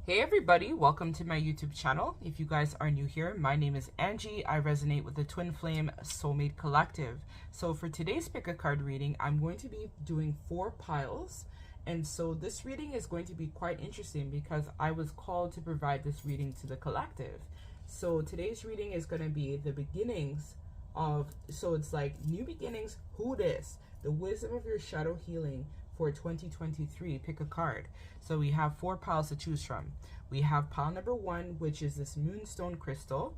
Hey everybody, welcome to my YouTube channel. If you guys are new here, my name is Angie. I resonate with the Twin Flame Soulmate Collective. So for today's pick a card reading, I'm going to be doing 4 piles. And so this reading is going to be quite interesting because I was called to provide this reading to the collective. So today's reading is going to be the beginnings of, so it's like new beginnings, who this? The wisdom of your shadow healing for 2023. Pick a card. So we have 4 piles to choose from. We have pile number 1, which is this moonstone crystal.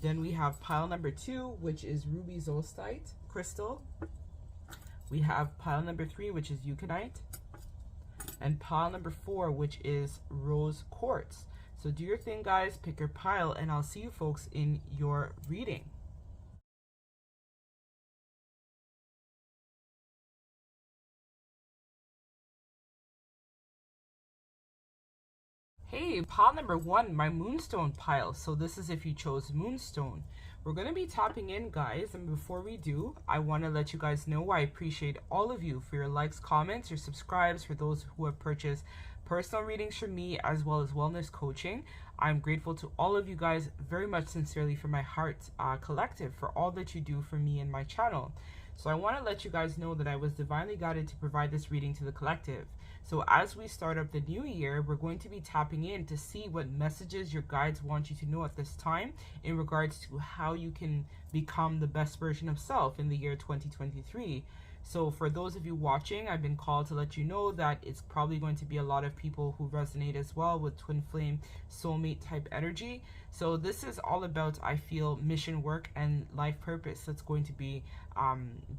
Then we have pile number 2, which is ruby zoisite crystal. We have pile number 3, which is Ukanite. And pile number 4, which is rose quartz. So do your thing, guys. Pick your pile, and I'll see you folks in your reading. Hey, pile number 1, my moonstone pile. So this is if you chose moonstone. We're going to be tapping in, guys, and before we do, I want to let you guys know I appreciate all of you for your likes, comments, your subscribes, for those who have purchased personal readings from me as well as wellness coaching. I'm grateful to all of you guys very much sincerely from my heart collective for all that you do for me and my channel. So I want to let you guys know that I was divinely guided to provide this reading to the collective. So as we start up the new year, we're going to be tapping in to see what messages your guides want you to know at this time in regards to how you can become the best version of self in the year 2023. So for those of you watching, I've been called to let you know that it's probably going to be a lot of people who resonate as well with twin flame soulmate type energy. So this is all about, I feel, mission work and life purpose that's going to be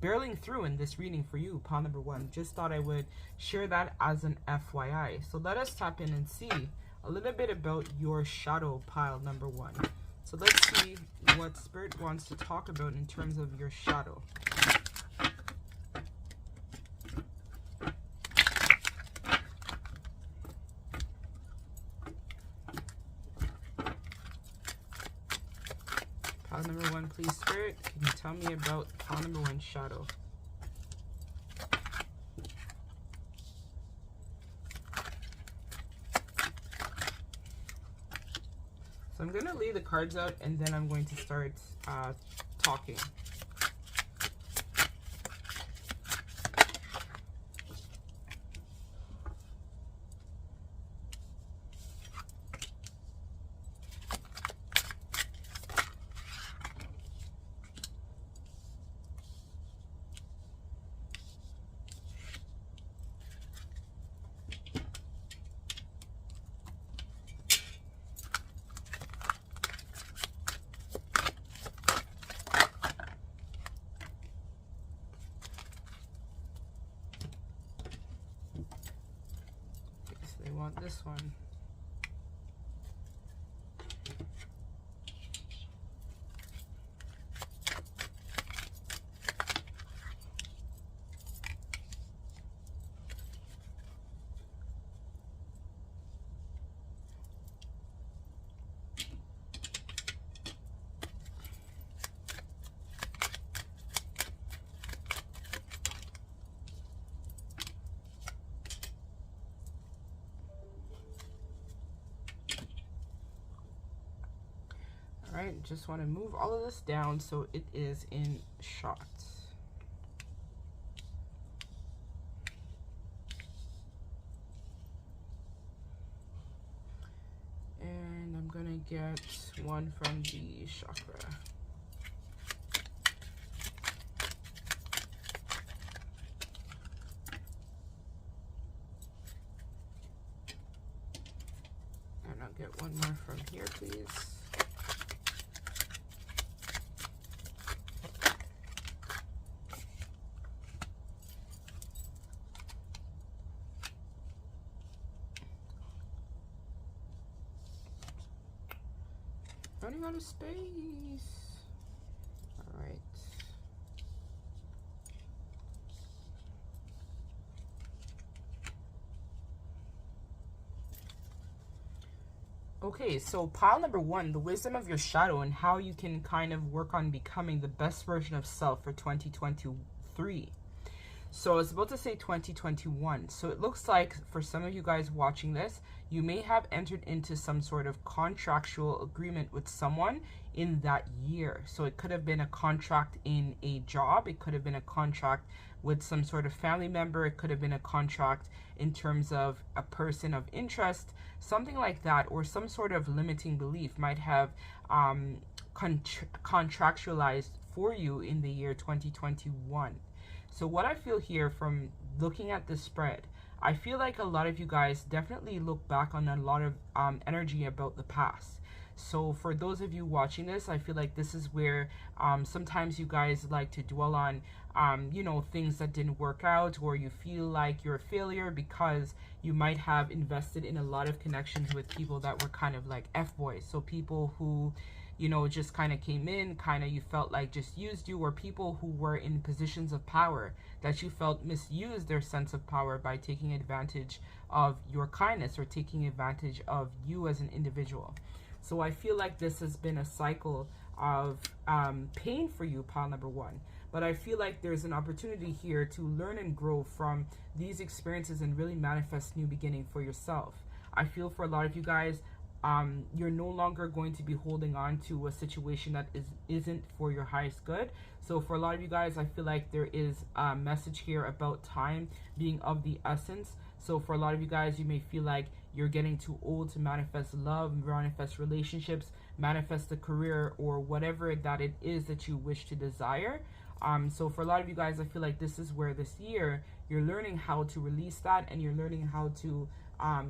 barreling through in this reading for you, pile number 1. Just thought I would share that as an FYI. So let us tap in and see a little bit about your shadow, pile number 1. So let's see what Spirit wants to talk about in terms of your shadow. Pile number 1, please, Spirit. Can you tell me about pile number 1 shadow? So I'm going to lay the cards out and then I'm going to start talking. They want this one. Alright, just want to move all of this down so it is in shot. And I'm gonna get one from the chakra. And I'll get one more from here, please. Running out of space. All right. Okay, so pile number 1, the wisdom of your shadow and how you can kind of work on becoming the best version of self for 2023. So I was about to say 2021. So it looks like for some of you guys watching this, you may have entered into some sort of contractual agreement with someone in that year. So it could have been a contract in a job. It could have been a contract with some sort of family member. It could have been a contract in terms of a person of interest, something like that, or some sort of limiting belief might have contractualized for you in the year 2021. So what I feel here from looking at this spread, I feel like a lot of you guys definitely look back on a lot of energy about the past. So for those of you watching this, I feel like this is where sometimes you guys like to dwell on, you know, things that didn't work out, or you feel like you're a failure because you might have invested in a lot of connections with people that were kind of like F-boys. So people who, you know, just kind of came in, kind of you felt like just used you, or people who were in positions of power that you felt misused their sense of power by taking advantage of your kindness or taking advantage of you as an individual. So I feel like this has been a cycle of pain for you, pile number one. But I feel like there's an opportunity here to learn and grow from these experiences and really manifest new beginning for yourself. I feel for a lot of you guys, you're no longer going to be holding on to a situation that isn't for your highest good. So for a lot of you guys, I feel like there is a message here about time being of the essence. So for a lot of you guys, you may feel like you're getting too old to manifest love, manifest relationships, manifest a career, or whatever that it is that you wish to desire. So for a lot of you guys, I feel like this is where this year you're learning how to release that, and you're learning how to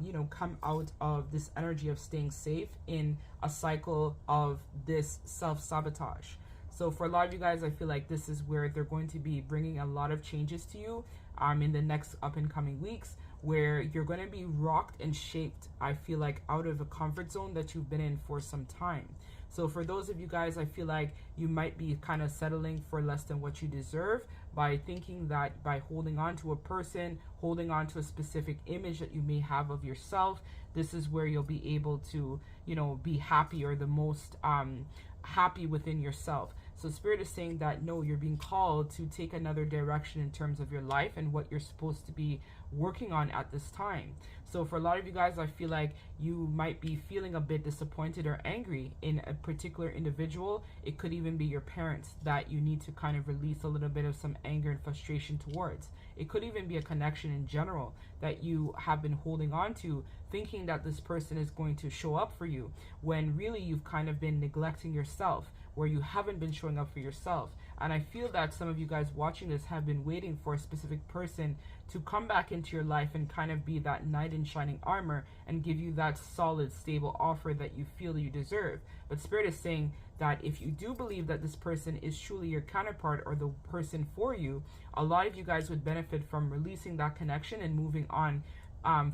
you know, come out of this energy of staying safe in a cycle of this self-sabotage. So for a lot of you guys, I feel like this is where they're going to be bringing a lot of changes to you in the next up and coming weeks, where you're going to be rocked and shaped, I feel like, out of a comfort zone that you've been in for some time. So for those of you guys, I feel like you might be kind of settling for less than what you deserve by thinking that by holding on to a person, holding on to a specific image that you may have of yourself, this is where you'll be able to, you know, be happy, or the most happy within yourself. So Spirit is saying that no, you're being called to take another direction in terms of your life and what you're supposed to be working on at this time. So for a lot of you guys, I feel like you might be feeling a bit disappointed or angry in a particular individual. It could even be your parents that you need to kind of release a little bit of some anger and frustration towards. It could even be a connection in general that you have been holding on to, thinking that this person is going to show up for you, when really you've kind of been neglecting yourself, where you haven't been showing up for yourself. And I feel that some of you guys watching this have been waiting for a specific person to come back into your life and kind of be that knight in shining armor and give you that solid, stable offer that you feel you deserve. But Spirit is saying that if you do believe that this person is truly your counterpart or the person for you, a lot of you guys would benefit from releasing that connection and moving on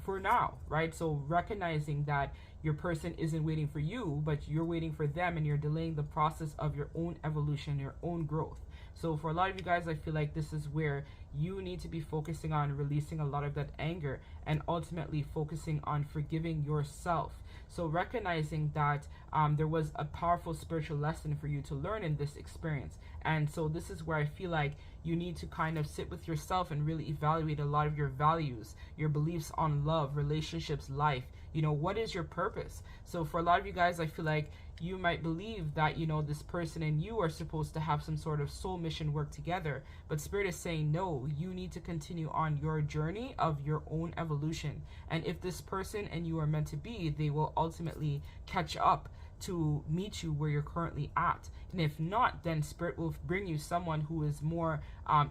for now, right? So recognizing that your person isn't waiting for you, but you're waiting for them, and you're delaying the process of your own evolution, your own growth. So for a lot of you guys, I feel like this is where you need to be focusing on releasing a lot of that anger and ultimately focusing on forgiving yourself. So recognizing that there was a powerful spiritual lesson for you to learn in this experience. And so this is where I feel like you need to kind of sit with yourself and really evaluate a lot of your values, your beliefs on love, relationships, life. You know, what is your purpose? So for a lot of you guys, I feel like you might believe that, you know, this person and you are supposed to have some sort of soul mission work together. But Spirit is saying, no, you need to continue on your journey of your own evolution. And if this person and you are meant to be, they will ultimately catch up to meet you where you're currently at. And if not, then Spirit will bring you someone who is more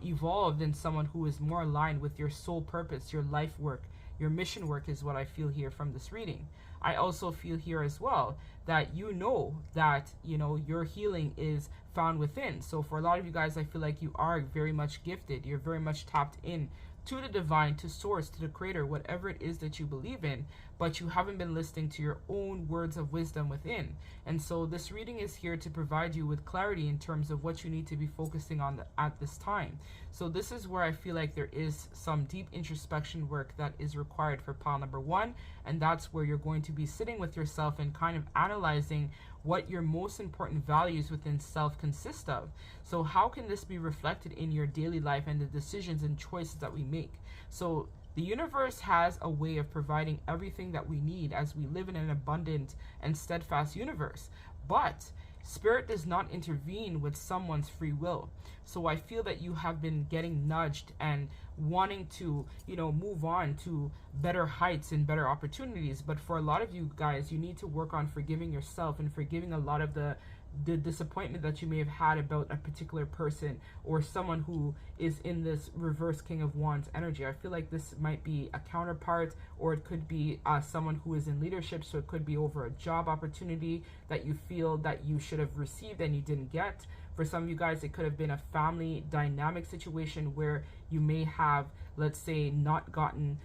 evolved, and someone who is more aligned with your soul purpose, your life work, your mission work, is what I feel here from this reading. I also feel here as well that you know that, you know, your healing is found within. So for a lot of you guys, I feel like you are very much gifted. You're very much tapped in to the divine, to source, to the creator, whatever it is that you believe in, but you haven't been listening to your own words of wisdom within. And so this reading is here to provide you with clarity in terms of what you need to be focusing on at this time. So this is where I feel like there is some deep introspection work that is required for pile number one, and that's where you're going to be sitting with yourself and kind of analyzing what your most important values within self consist of. So how can this be reflected in your daily life and the decisions and choices that we make? So the universe has a way of providing everything that we need as we live in an abundant and steadfast universe. But Spirit does not intervene with someone's free will. So I feel that you have been getting nudged and wanting to, move on to better heights and better opportunities. But for a lot of you guys, you need to work on forgiving yourself and forgiving a lot of the disappointment that you may have had about a particular person or someone who is in this reverse King of Wands energy. I feel like this might be a counterpart, or it could be someone who is in leadership. So it could be over a job opportunity that you feel that you should have received and you didn't get. For some of you guys, it could have been a family dynamic situation where you may have, let's say, not gotten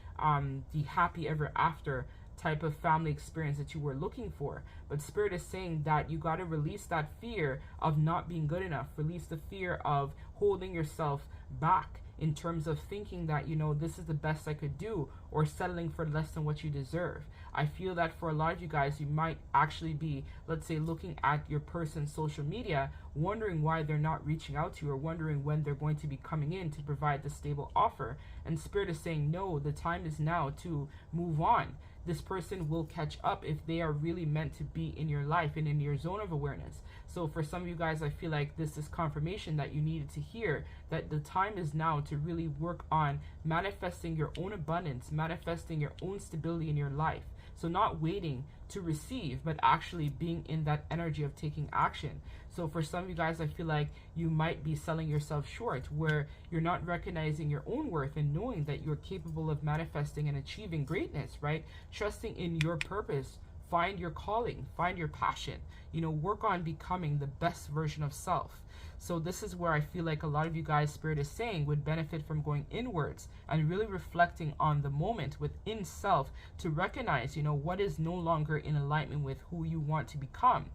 the happy ever after type of family experience that you were looking for. But Spirit is saying that you got to release that fear of not being good enough, release the fear of holding yourself back in terms of thinking that, this is the best I could do, or settling for less than what you deserve. I feel that for a lot of you guys, you might actually be, let's say, looking at your person's social media, wondering why they're not reaching out to you, or wondering when they're going to be coming in to provide the stable offer. And Spirit is saying, no, the time is now to move on. This person will catch up if they are really meant to be in your life and in your zone of awareness. So for some of you guys, I feel like this is confirmation that you needed to hear, that the time is now to really work on manifesting your own abundance, manifesting your own stability in your life. So not waiting to receive, but actually being in that energy of taking action. So for some of you guys, I feel like you might be selling yourself short, where you're not recognizing your own worth and knowing that you're capable of manifesting and achieving greatness, right? Trusting in your purpose. Find your calling, find your passion, work on becoming the best version of self. So this is where I feel like a lot of you guys, Spirit is saying, would benefit from going inwards and really reflecting on the moment within self to recognize, what is no longer in alignment with who you want to become.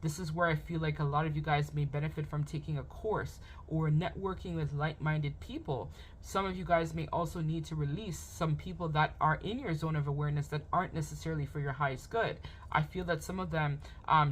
This is where I feel like a lot of you guys may benefit from taking a course or networking with like-minded people. Some of you guys may also need to release some people that are in your zone of awareness that aren't necessarily for your highest good. I feel that some of them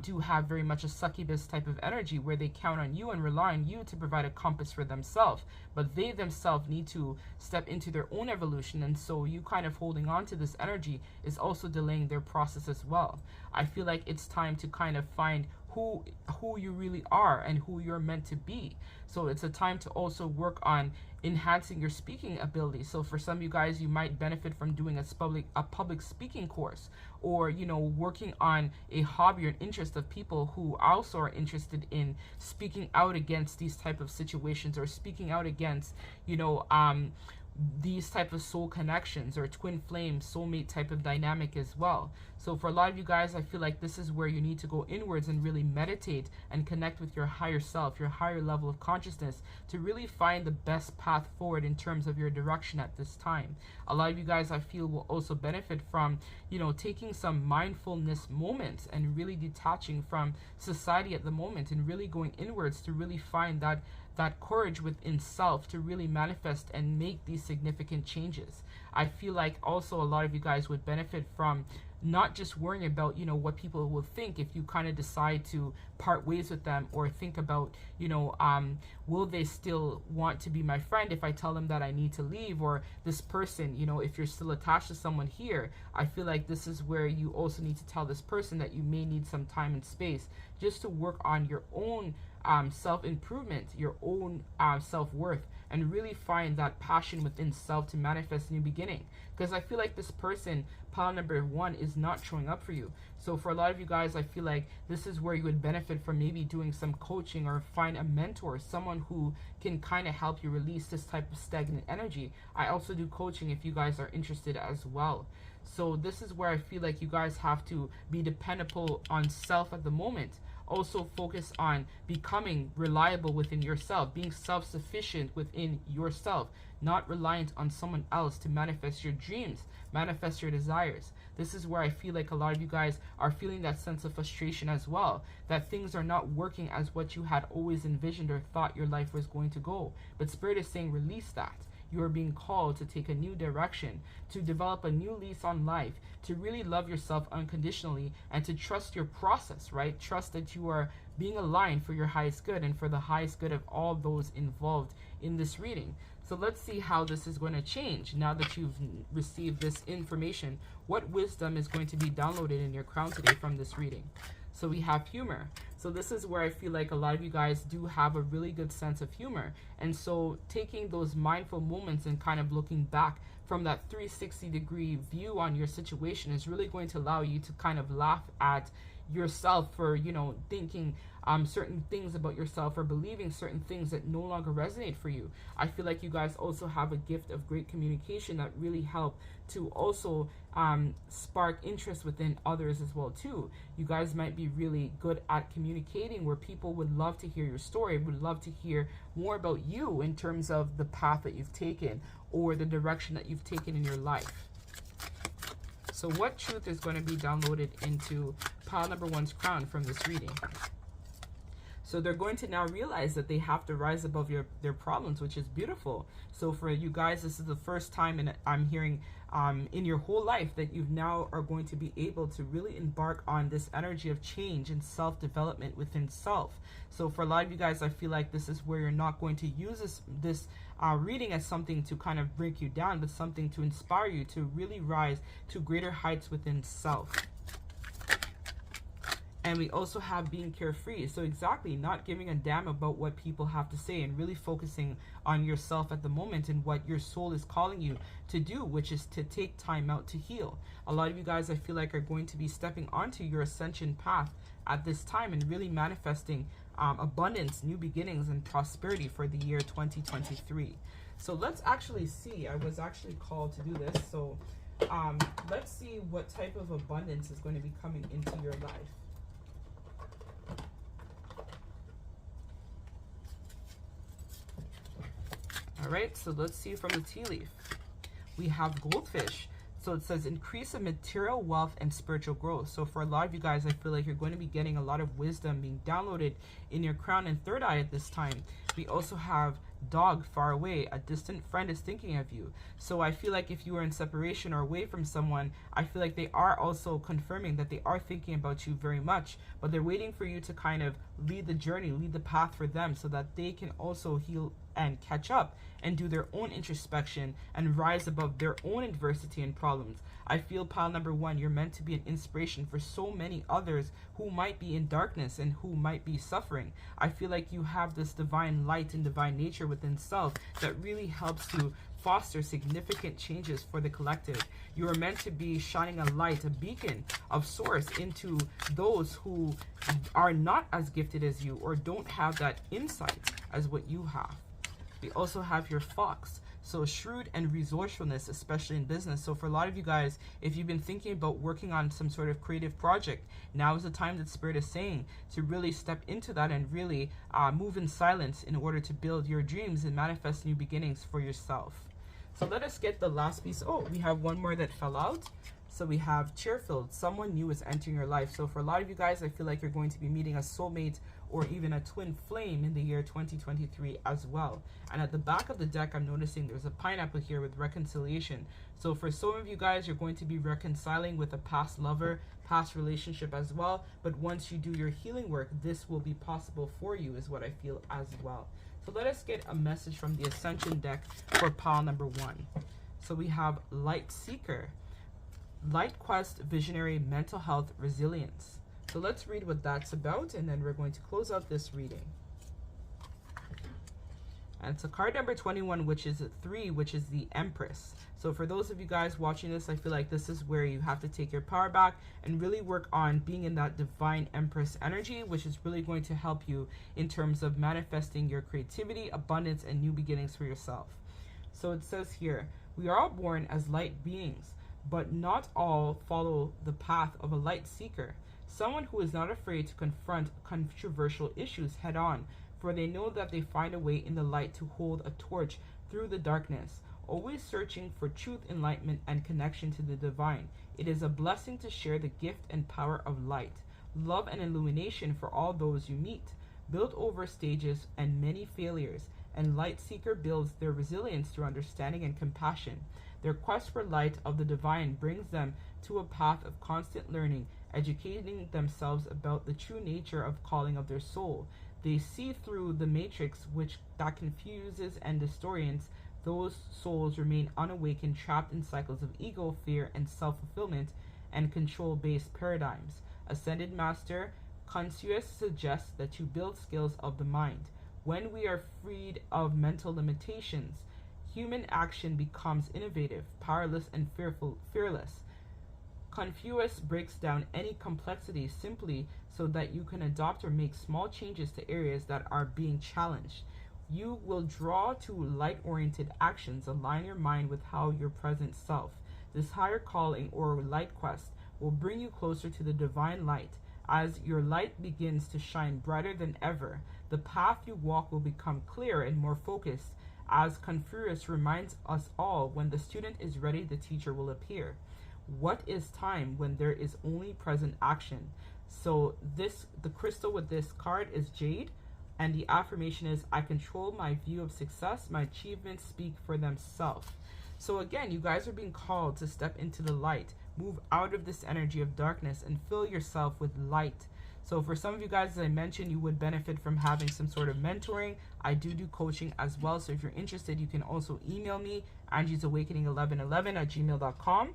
do have very much a succubus type of energy, where they count on you and rely on you to provide a compass for themselves, but they themselves need to step into their own evolution. And so you kind of holding on to this energy is also delaying their process as well. I feel like it's time to kind of find who you really are and who you're meant to be. So it's a time to also work on enhancing your speaking ability. So for some of you guys, you might benefit from doing a public speaking course, or working on a hobby or interest of people who also are interested in speaking out against these type of situations, or speaking out against these type of soul connections or twin flame soulmate type of dynamic as well. So for a lot of you guys, I feel like this is where you need to go inwards and really meditate and connect with your higher self, your higher level of consciousness, to really find the best path forward in terms of your direction at this time. A lot of you guys, I feel, will also benefit from taking some mindfulness moments and really detaching from society at the moment and really going inwards to really find that courage within self to really manifest and make these significant changes. I feel like also a lot of you guys would benefit from not just worrying about, what people will think if you kind of decide to part ways with them, or think about, will they still want to be my friend if I tell them that I need to leave, or this person, if you're still attached to someone here, I feel like this is where you also need to tell this person that you may need some time and space just to work on your own self-improvement, your own self-worth, and really find that passion within self to manifest a new beginning. Because I feel like this person, pile number 1, is not showing up for you. So for a lot of you guys, I feel like this is where you would benefit from maybe doing some coaching, or find a mentor, someone who can kind of help you release this type of stagnant energy. I also do coaching if you guys are interested as well. So this is where I feel like you guys have to be dependable on self at the moment. Also focus on becoming reliable within yourself, being self-sufficient within yourself, not reliant on someone else to manifest your dreams, manifest your desires. This is where I feel like a lot of you guys are feeling that sense of frustration as well, that things are not working as what you had always envisioned or thought your life was going to go. But Spirit is saying release that. You are being called to take a new direction, to develop a new lease on life, to really love yourself unconditionally, and to trust your process, right? Trust that you are being aligned for your highest good and for the highest good of all those involved in this reading. So let's see how this is going to change now that you've received this information. What wisdom is going to be downloaded in your crown today from this reading? So we have humor. So this is where I feel like a lot of you guys do have a really good sense of humor. And so taking those mindful moments and kind of looking back from that 360-degree view on your situation is really going to allow you to kind of laugh at yourself for, you know, thinking certain things about yourself or believing certain things that no longer resonate for you. I feel like you guys also have a gift of great communication that really help to also spark interest within others as well too. You guys might be really good at communicating, where people would love to hear your story, would love to hear more about you in terms of the path that you've taken or the direction that you've taken in your life. So what truth is going to be downloaded into pile number one's crown from this reading? So they're going to now realize that they have to rise above their problems, which is beautiful. So for you guys, this is the first time I'm hearing in your whole life that you now are going to be able to really embark on this energy of change and self-development within self. So for a lot of you guys, I feel like this is where you're not going to use this reading as something to kind of break you down, but something to inspire you to really rise to greater heights within self. And we also have being carefree. So exactly, not giving a damn about what people have to say and really focusing on yourself at the moment and what your soul is calling you to do, which is to take time out to heal. A lot of you guys, I feel like, are going to be stepping onto your ascension path at this time and really manifesting abundance, new beginnings, and prosperity for the year 2023. So let's actually see. I was actually called to do this. So let's see what type of abundance is going to be coming into your life. All right, so let's see from the tea leaf. We have goldfish. So it says increase of material wealth and spiritual growth. So for a lot of you guys, I feel like you're going to be getting a lot of wisdom being downloaded in your crown and third eye at this time. We also have dog far away. A distant friend is thinking of you. So I feel like if you are in separation or away from someone, I feel like they are also confirming that they are thinking about you very much, but they're waiting for you to kind of lead the journey, lead the path for them so that they can also heal and catch up and do their own introspection and rise above their own adversity and problems. I feel pile number one, you're meant to be an inspiration for so many others who might be in darkness and who might be suffering. I feel like you have this divine light and divine nature within self that really helps to foster significant changes for the collective. You are meant to be shining a light, a beacon of source into those who are not as gifted as you or don't have that insight as what you have. We also have your fox. So shrewd and resourcefulness, especially in business. So for a lot of you guys, if you've been thinking about working on some sort of creative project, now is the time that Spirit is saying to really step into that and really move in silence in order to build your dreams and manifest new beginnings for yourself. So let us get the last piece. Oh, we have one more that fell out. So we have cheer-filled. Someone new is entering your life. So for a lot of you guys, I feel like you're going to be meeting a soulmate or even a twin flame in the year 2023 as well. And at the back of the deck, I'm noticing there's a pineapple here with reconciliation. So for some of you guys, you're going to be reconciling with a past lover, past relationship as well. But once you do your healing work, this will be possible for you is what I feel as well. So let us get a message from the Ascension deck for pile number one. So we have Light Seeker, Light Quest, Visionary, Mental Health, Resilience. So let's read what that's about, and then we're going to close out this reading. And it's a card number 21, which is 3, which is the Empress. So for those of you guys watching this, I feel like this is where you have to take your power back and really work on being in that divine Empress energy, which is really going to help you in terms of manifesting your creativity, abundance, and new beginnings for yourself. So it says here, we are all born as light beings, but not all follow the path of a light seeker. Someone who is not afraid to confront controversial issues head on, for they know that they find a way in the light to hold a torch through the darkness, always searching for truth, enlightenment, and connection to the divine. It is a blessing to share the gift and power of light, love, and illumination for all those you meet. Build over stages and many failures, and light seeker builds their resilience through understanding and compassion. Their quest for light of the divine brings them to a path of constant learning, educating themselves about the true nature of calling of their soul. They see through the matrix that confuses and disorients those souls remain unawakened, trapped in cycles of ego, fear, and self-fulfillment and control-based paradigms. Ascended Master Conscious suggests that you build skills of the mind. When we are freed of mental limitations, human action becomes innovative, powerless, and fearless. Confucius breaks down any complexity simply so that you can adopt or make small changes to areas that are being challenged. You will draw to light-oriented actions. Align your mind with your present self. This higher calling or light quest will bring you closer to the divine light. As your light begins to shine brighter than ever, the path you walk will become clearer and more focused. As Confucius reminds us all, when the student is ready, the teacher will appear. What is time when there is only present action? So the crystal with this card is jade, and the affirmation is, I control my view of success. My achievements speak for themselves. So again, you guys are being called to step into the light, move out of this energy of darkness, and fill yourself with light. So for some of you guys, as I mentioned, you would benefit from having some sort of mentoring. I do coaching as well. So if you're interested, you can also email me, angiesawakening1111@gmail.com.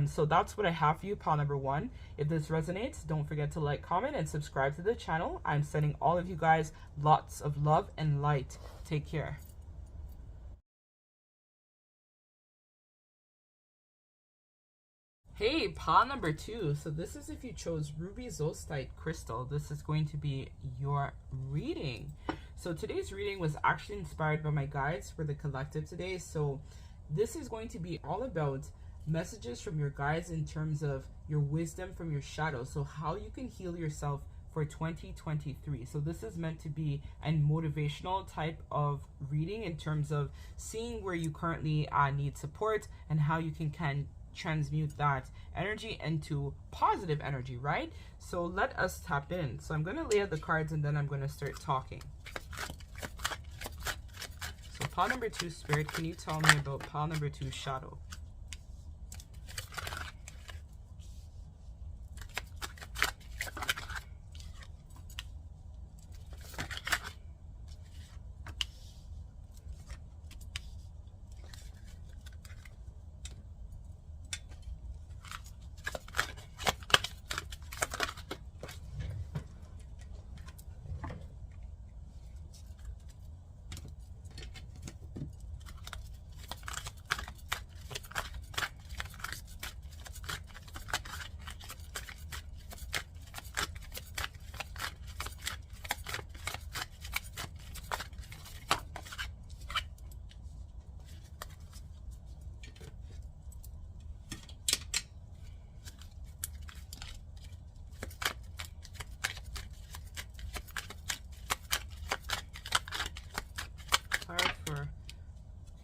So that's what I have for you, pile number 1. If this resonates, don't forget to like, comment, and subscribe to the channel. I'm sending all of you guys lots of love and light. Take care. Hey, pile number 2. So this is if you chose ruby zoisite crystal. This is going to be your reading. So today's reading was actually inspired by my guides for the collective today. So this is going to be all about messages from your guides in terms of your wisdom from your shadow. So how you can heal yourself for 2023. So this is meant to be a motivational type of reading in terms of seeing where you currently need support and how you can transmute that energy into positive energy, right? So let us tap in. So I'm going to lay out the cards and then I'm going to start talking. So pile number 2, Spirit, can you tell me about pile number 2, shadow?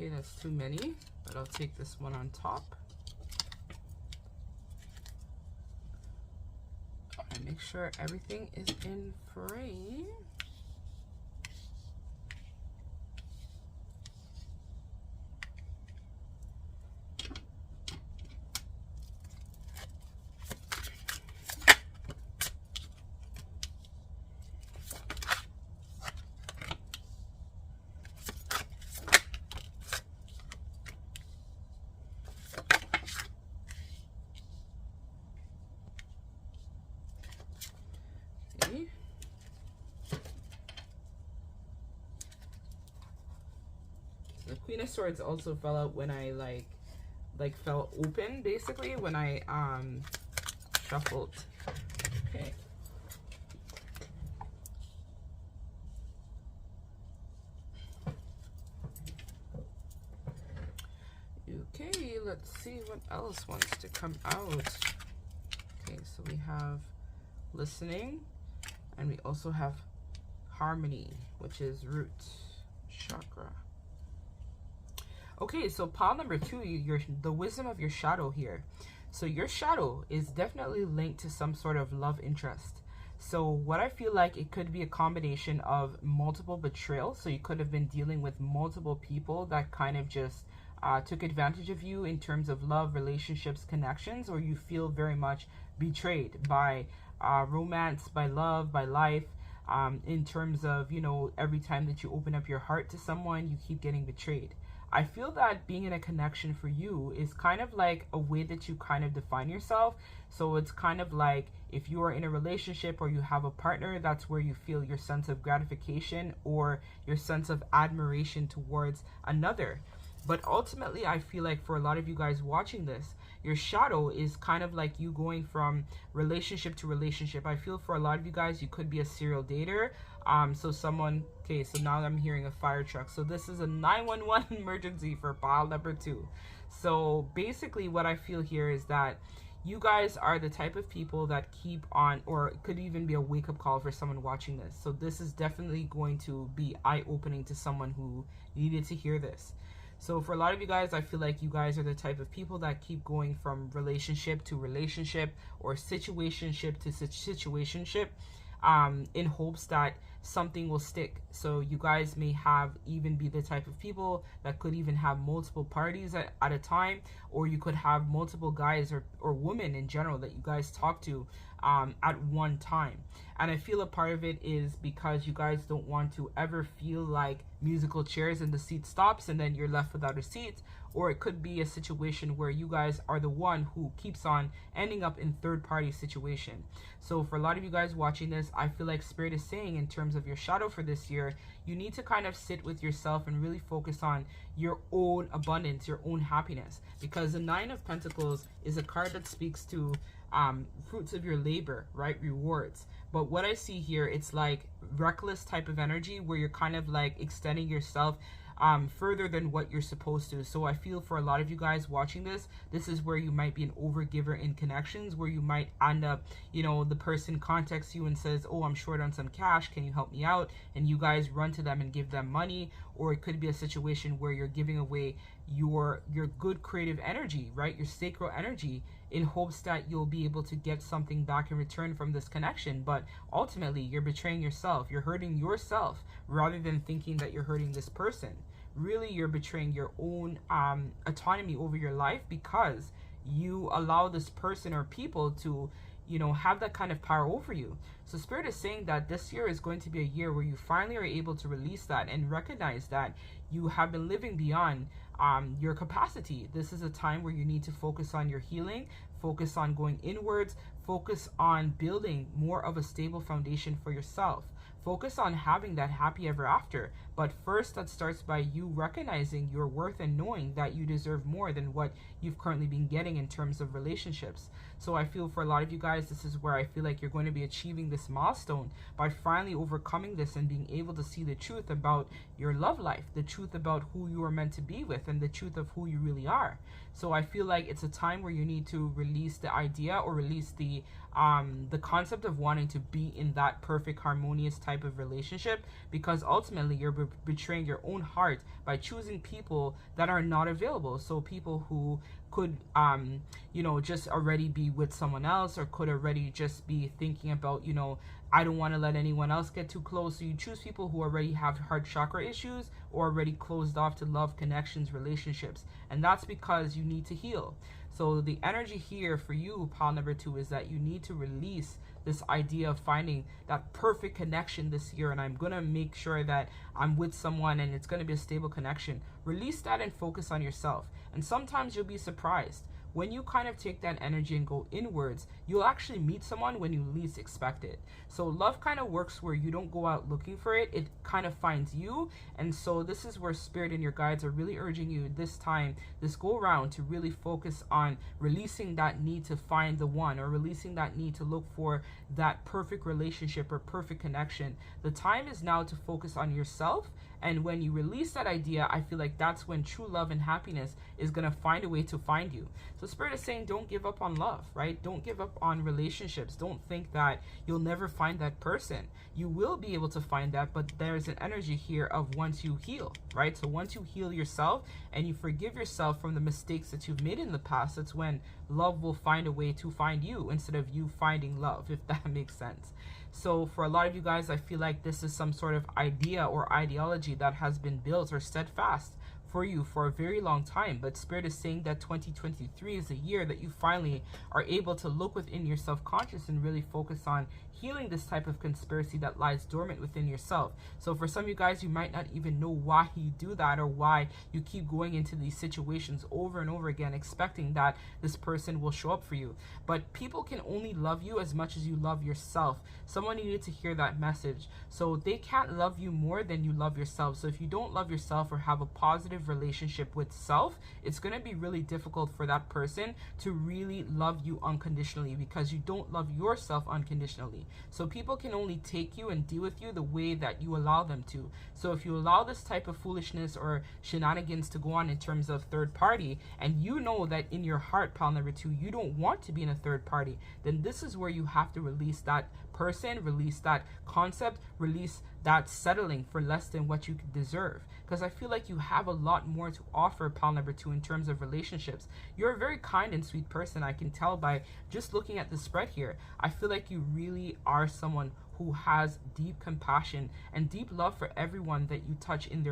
Okay, that's too many, but I'll take this one on top. And make sure everything is in frame. The Queen of Swords also fell out when I like fell open, basically, when I shuffled. Okay. Okay, let's see what else wants to come out. Okay, so we have listening, and we also have harmony, which is root chakra. Okay, so pile number 2, the wisdom of your shadow here. So your shadow is definitely linked to some sort of love interest. So what I feel like, it could be a combination of multiple betrayal. So you could have been dealing with multiple people that kind of just took advantage of you in terms of love, relationships, connections, or you feel very much betrayed by romance, by love, by life. In terms of, you know, every time that you open up your heart to someone, you keep getting betrayed. I feel that being in a connection for you is kind of like a way that you kind of define yourself. So it's kind of like if you are in a relationship or you have a partner, that's where you feel your sense of gratification or your sense of admiration towards another. But ultimately, I feel like for a lot of you guys watching this, your shadow is kind of like you going from relationship to relationship. I feel for a lot of you guys, you could be a serial dater. So someone, okay, so now I'm hearing a fire truck. So this is a 911 emergency for pile number 2. So basically what I feel here is that you guys are the type of people that keep on, or it could even be a wake-up call for someone watching this. So this is definitely going to be eye-opening to someone who needed to hear this. So for a lot of you guys, I feel like you guys are the type of people that keep going from relationship to relationship or situationship to situationship in hopes that something will stick. So you guys may have even be the type of people that could even have multiple parties at a time, or you could have multiple guys or women in general that you guys talk to at one time. And I feel a part of it is because you guys don't want to ever feel like musical chairs and the seat stops and then you're left without a seat. Or it could be a situation where you guys are the one who keeps on ending up in third-party situation. So for a lot of you guys watching this, I feel like Spirit is saying in terms of your shadow for this year, you need to kind of sit with yourself and really focus on your own abundance, your own happiness. Because the 9 of Pentacles is a card that speaks to fruits of your labor, right? Rewards. But what I see here, it's like reckless type of energy where you're kind of like extending yourself further than what you're supposed to. So I feel for a lot of you guys watching this, this is where you might be an overgiver in connections, where you might end up, you know, the person contacts you and says, oh, I'm short on some cash, can you help me out? And you guys run to them and give them money. Or it could be a situation where you're giving away your good creative energy, right? Your sacral energy, in hopes that you'll be able to get something back in return from this connection. But ultimately, you're betraying yourself. You're hurting yourself rather than thinking that you're hurting this person. Really, you're betraying your own autonomy over your life because you allow this person or people to, you know, have that kind of power over you. So Spirit is saying that this year is going to be a year where you finally are able to release that and recognize that you have been living beyond your capacity. This is a time where you need to focus on your healing, focus on going inwards, focus on building more of a stable foundation for yourself. Focus on having that happy ever after. But first, that starts by you recognizing your worth and knowing that you deserve more than what you've currently been getting in terms of relationships. So I feel for a lot of you guys, this is where I feel like you're going to be achieving this milestone by finally overcoming this and being able to see the truth about your love life, the truth about who you are meant to be with, and the truth of who you really are. So I feel like it's a time where you need to release the idea or release the concept of wanting to be in that perfect harmonious type of relationship, because ultimately you're betraying your own heart by choosing people that are not available. So people who could you know, just already be with someone else, or could already just be thinking about, you know, I don't want to let anyone else get too close. So you choose people who already have heart chakra issues or already closed off to love, connections, relationships. And that's because you need to heal. So the energy here for you, pile number 2, is that you need to release this idea of finding that perfect connection this year. And I'm going to make sure that I'm with someone and it's going to be a stable connection. Release that and focus on yourself. And sometimes you'll be surprised. When you kind of take that energy and go inwards, you'll actually meet someone when you least expect it. So love kind of works where you don't go out looking for it. It kind of finds you. And so this is where Spirit and your guides are really urging you this time, this go around, to really focus on releasing that need to find the one, or releasing that need to look for that perfect relationship or perfect connection. The time is now to focus on yourself. And when you release that idea, I feel like that's when true love and happiness is going to find a way to find you. So Spirit is saying, don't give up on love, right? Don't give up on relationships. Don't think that you'll never find that person. You will be able to find that, but there's an energy here of once you heal, right? So once you heal yourself and you forgive yourself from the mistakes that you've made in the past, that's when love will find a way to find you instead of you finding love, if that makes sense. So for a lot of you guys, I feel like this is some sort of idea or ideology that has been built or steadfast for you for a very long time. But Spirit is saying that 2023 is a year that you finally are able to look within your self-conscious and really focus on healing this type of conspiracy that lies dormant within yourself. So for some of you guys, you might not even know why you do that, or why you keep going into these situations over and over again expecting that this person will show up for you. But people can only love you as much as you love yourself. Someone needed to hear that message. So they can't love you more than you love yourself. So if you don't love yourself or have a positive relationship with self, it's going to be really difficult for that person to really love you unconditionally, because you don't love yourself unconditionally. So people can only take you and deal with you the way that you allow them to. So if you allow this type of foolishness or shenanigans to go on in terms of third party, and you know that in your heart, pile number 2, you don't want to be in a third party, then this is where you have to release that person, release that concept, release that settling for less than what you deserve. Because I feel like you have a lot more to offer, pile number 2, in terms of relationships. You're a very kind and sweet person. I can tell by just looking at the spread here. I feel like you really are someone who has deep compassion and deep love for everyone that you touch in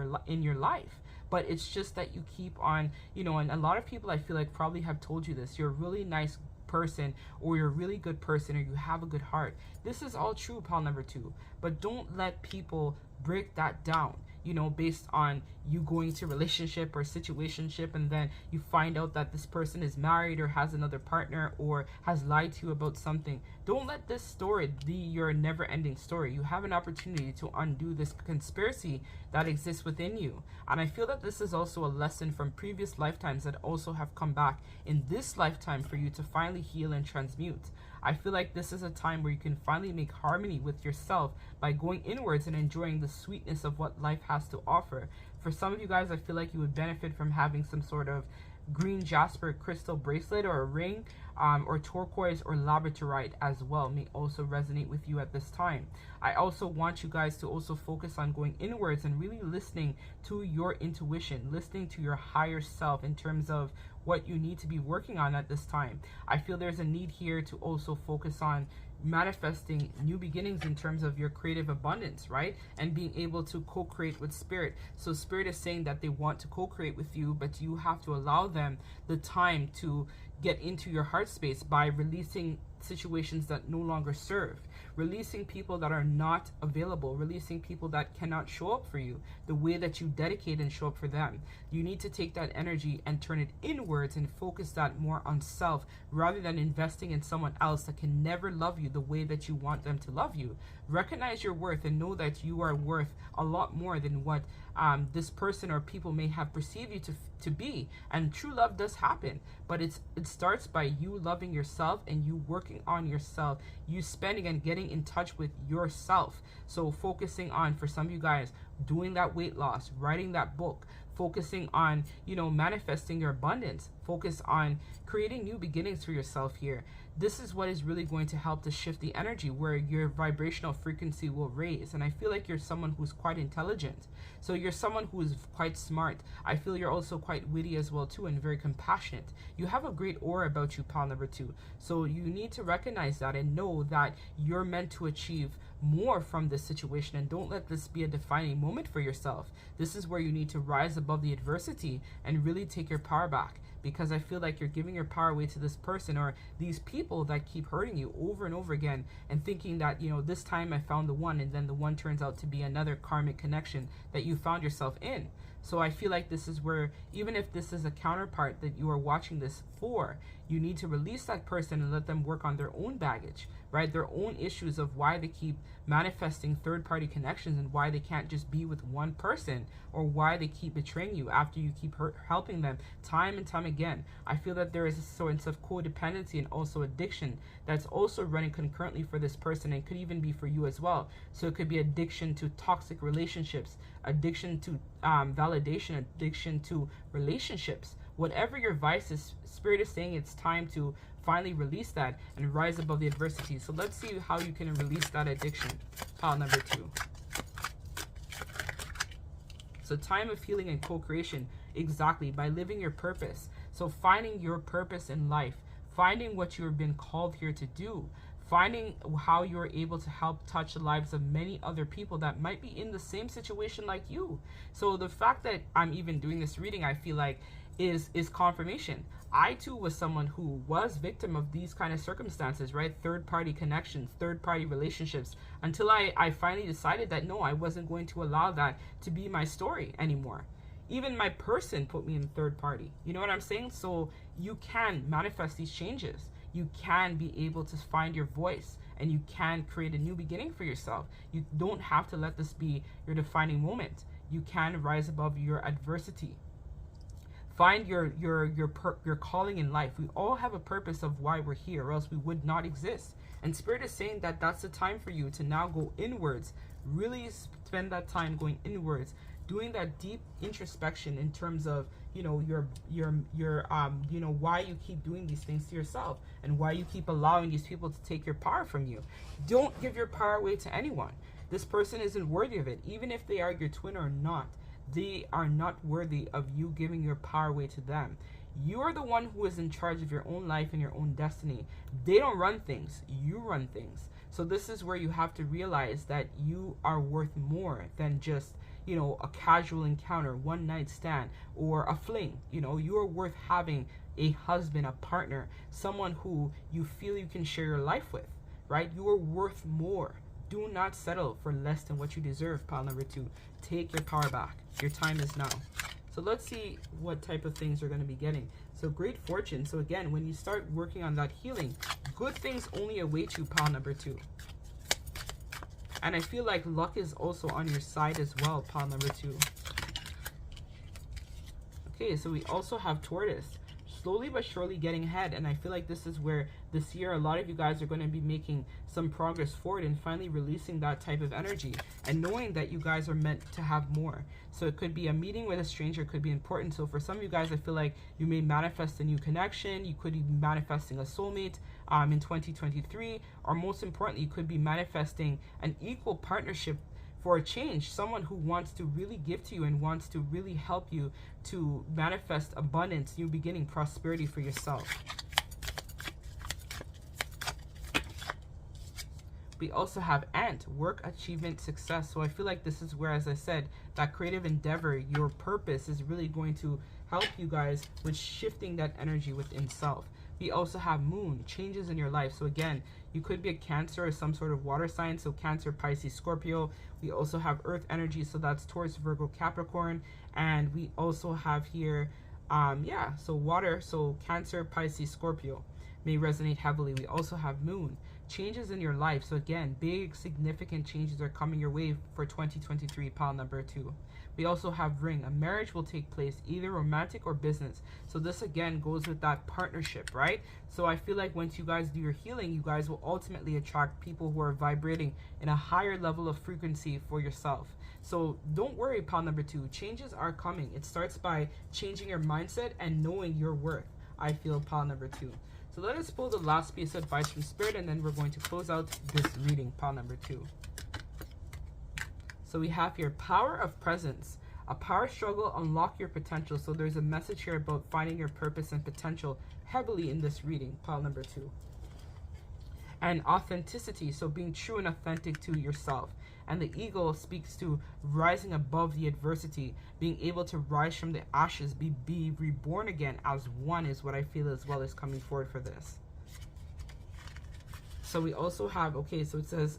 your life. But it's just that you keep on, you know, and a lot of people I feel like probably have told you this. You're a really nice person, or you're a really good person, or you have a good heart. This is all true, pile number 2, but don't let people break that down, you know, based on you going to relationship or situationship, and then you find out that this person is married or has another partner or has lied to you about something. Don't let this story be your never-ending story. You have an opportunity to undo this conspiracy that exists within you. And I feel that this is also a lesson from previous lifetimes that also have come back in this lifetime for you to finally heal and transmute. I feel like this is a time where you can finally make harmony with yourself by going inwards and enjoying the sweetness of what life has to offer. For some of you guys, I feel like you would benefit from having some sort of green jasper crystal bracelet or a ring, or turquoise or labradorite as well may also resonate with you at this time. I also want you guys to also focus on going inwards and really listening to your intuition, listening to your higher self in terms of what you need to be working on at this time. I feel there's a need here to also focus on manifesting new beginnings in terms of your creative abundance, right? And being able to co-create with Spirit. So Spirit is saying that they want to co-create with you, but you have to allow them the time to get into your heart space by releasing situations that no longer serve, releasing people that are not available, releasing people that cannot show up for you the way that you dedicate and show up for them. You need to take that energy and turn it inwards and focus that more on self, rather than investing in someone else that can never love you the way that you want them to love you. Recognize your worth and know that you are worth a lot more than what this person or people may have perceived you to be. And true love does happen, but it starts by you loving yourself and you working on yourself, you spending and getting in touch with yourself. So focusing on, for some of you guys, doing that weight loss, writing that book, focusing on, you know, manifesting your abundance, focus on creating new beginnings for yourself here. This is what is really going to help to shift the energy, where your vibrational frequency will raise. And I feel like you're someone who's quite intelligent. So you're someone who is quite smart. I feel you're also quite witty as well too, and very compassionate. You have a great aura about you, pile number 2. So you need to recognize that and know that you're meant to achieve more from this situation, and don't let this be a defining moment for yourself. This is where you need to rise above the adversity and really take your power back, because I feel like you're giving your power away to this person or these people that keep hurting you over and over again, and thinking that, you know, this time I found the one, and then the one turns out to be another karmic connection that you found yourself in. So I feel like this is where, even if this is a counterpart that you are watching this for, you need to release that person and let them work on their own baggage, right? Their own issues of why they keep manifesting third-party connections, and why they can't just be with one person, or why they keep betraying you after you keep helping them time and time again. I feel that there is a sense of codependency and also addiction that's also running concurrently for this person, and could even be for you as well. So it could be addiction to toxic relationships, addiction to validation, addiction to relationships. Whatever your vice is, Spirit is saying it's time to finally release that and rise above the adversity. So let's see how you can release that addiction. Pile number 2. So time of healing and co-creation, exactly, by living your purpose. So finding your purpose in life, finding what you have been called here to do, finding how you're able to help touch the lives of many other people that might be in the same situation like you. So the fact that I'm even doing this reading, I feel like is confirmation. I too was someone who was victim of these kind of circumstances, right? Third party connections, third party relationships, until I finally decided that no, I wasn't going to allow that to be my story anymore. Even my person put me in third party. You know what I'm saying? So you can manifest these changes. You can be able to find your voice, and you can create a new beginning for yourself. You don't have to let this be your defining moment. You can rise above your adversity. Find your calling in life. We all have a purpose of why we're here, or else we would not exist. And Spirit is saying that that's the time for you to now go inwards. Really spend that time going inwards, doing that deep introspection in terms of, you know, your you know, why you keep doing these things to yourself, and why you keep allowing these people to take your power from you. Don't give your power away to anyone. This person isn't worthy of it, even if they are your twin or not. They are not worthy of you giving your power away to them. You are the one who is in charge of your own life and your own destiny. They don't run things. You run things. So this is where you have to realize that you are worth more than just, you know, a casual encounter, one night stand, or a fling. You know, you are worth having a husband, a partner, someone who you feel you can share your life with, right? You are worth more. Do not settle for less than what you deserve, pile number 2. Take your power back. Your time is now. So let's see what type of things you're going to be getting. So great fortune. So again, when you start working on that healing, good things only await you, pile number 2. And I feel like luck is also on your side as well, pile number 2. Okay, so we also have Tortoise. Slowly but surely getting ahead, and I feel like this is where this year a lot of you guys are going to be making some progress forward and finally releasing that type of energy and knowing that you guys are meant to have more. So it could be a meeting with a stranger, could be important. So for some of you guys, I feel like you may manifest a new connection. You could be manifesting a soulmate in 2023, or most importantly, you could be manifesting an equal partnership for a change, someone who wants to really give to you and wants to really help you to manifest abundance, new beginning, prosperity for yourself. We also have Ant, work, achievement, success. So I feel like this is where, as I said, that creative endeavor, your purpose is really going to help you guys with shifting that energy within self. We also have Moon, changes in your life. So again, you could be a Cancer or some sort of water sign. So Cancer, Pisces, Scorpio. We also have Earth energy. So that's Taurus, Virgo, Capricorn. And we also have here, so water. So Cancer, Pisces, Scorpio may resonate heavily. We also have Moon, changes in your life. So again, big significant changes are coming your way for 2023, pile number 2. We also have Ring, a marriage will take place, either romantic or business. So this again goes with that partnership, right? So I feel like once you guys do your healing, you guys will ultimately attract people who are vibrating in a higher level of frequency for yourself. So don't worry, pile number 2, changes are coming. It starts by changing your mindset and knowing your worth, I feel, pile number 2. So let us pull the last piece of advice from Spirit, and then we're going to close out this reading, pile number 2. So we have here, power of presence. A power struggle, unlock your potential. So there's a message here about finding your purpose and potential heavily in this reading, pile number 2. And authenticity, so being true and authentic to yourself. And the eagle speaks to rising above the adversity, being able to rise from the ashes, be reborn again as one, is what I feel as well is coming forward for this. So we also have, okay, so it says,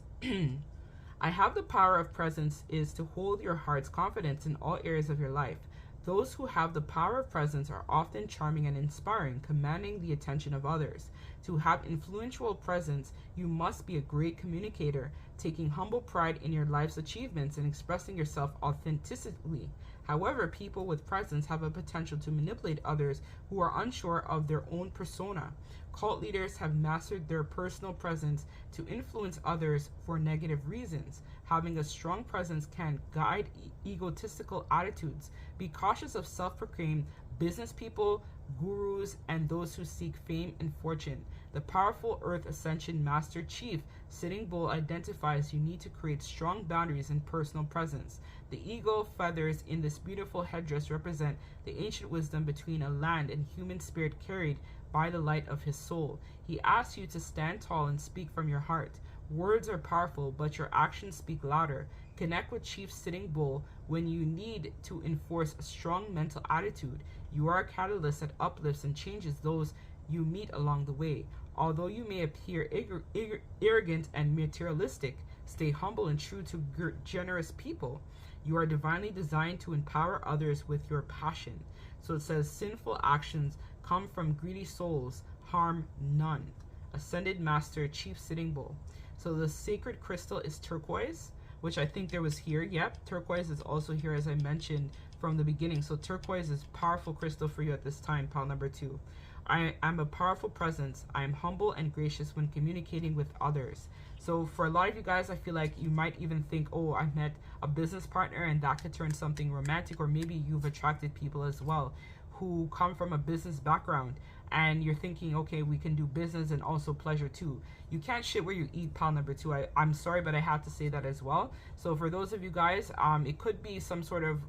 I have the power of presence is to hold your heart's confidence in all areas of your life. Those who have the power of presence are often charming and inspiring, commanding the attention of others. To have influential presence, you must be a great communicator, taking humble pride in your life's achievements and expressing yourself authentically. However, people with presence have a potential to manipulate others who are unsure of their own persona. Cult leaders have mastered their personal presence to influence others for negative reasons. Having a strong presence can guide egotistical attitudes. Be cautious of self-proclaimed business people, gurus, and those who seek fame and fortune. The powerful Earth Ascension Master Chief, Sitting Bull, identifies you need to create strong boundaries and personal presence. The eagle feathers in this beautiful headdress represent the ancient wisdom between a land and human spirit carried by the light of his soul. He asks you to stand tall and speak from your heart. Words are powerful, but your actions speak louder. Connect with Chief Sitting Bull when you need to enforce a strong mental attitude. You are a catalyst that uplifts and changes those you meet along the way. Although you may appear arrogant and materialistic, stay humble and true to generous people. You are divinely designed to empower others with your passion. So it says, sinful actions come from greedy souls, harm none. Ascended Master, Chief Sitting Bull. So the sacred crystal is turquoise, which I think there was here. Yep, turquoise is also here, as I mentioned from the beginning. So turquoise is powerful crystal for you at this time, pile number 2. I am a powerful presence. I am humble and gracious when communicating with others. So for a lot of you guys, I feel like you might even think, oh, I met a business partner and that could turn something romantic, or maybe you've attracted people as well who come from a business background and you're thinking, okay, we can do business and also pleasure too. You can't shit where you eat, pile number 2. I'm sorry, but I have to say that as well. So for those of you guys, it could be some sort of,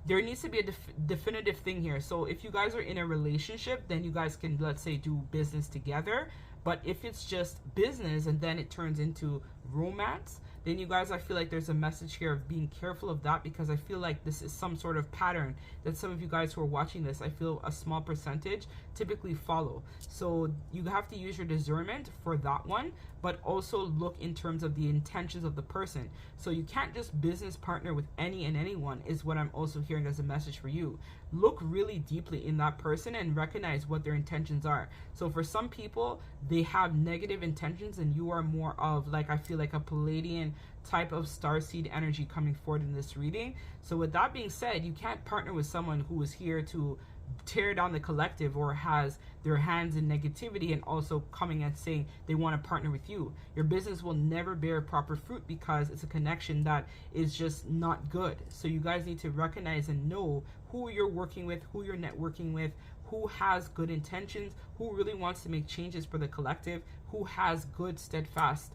there needs to be a definitive thing here. So if you guys are in a relationship, then you guys can, let's say, do business together. But if it's just business and then it turns into romance, then you guys, I feel like there's a message here of being careful of that, because I feel like this is some sort of pattern that some of you guys who are watching this, I feel a small percentage typically follow. So you have to use your discernment for that one, but also look in terms of the intentions of the person. So you can't just business partner with any and anyone, is what I'm also hearing as a message for you. Look really deeply in that person and recognize what their intentions are. So for some people, they have negative intentions and you are more of, like, I feel like a Palladian type of starseed energy coming forward in this reading. So with that being said, you can't partner with someone who is here to tear down the collective or has their hands in negativity and also coming and saying they want to partner with you. Your business will never bear proper fruit because it's a connection that is just not good. So you guys need to recognize and know who you're working with, who you're networking with, who has good intentions, who really wants to make changes for the collective, who has good steadfast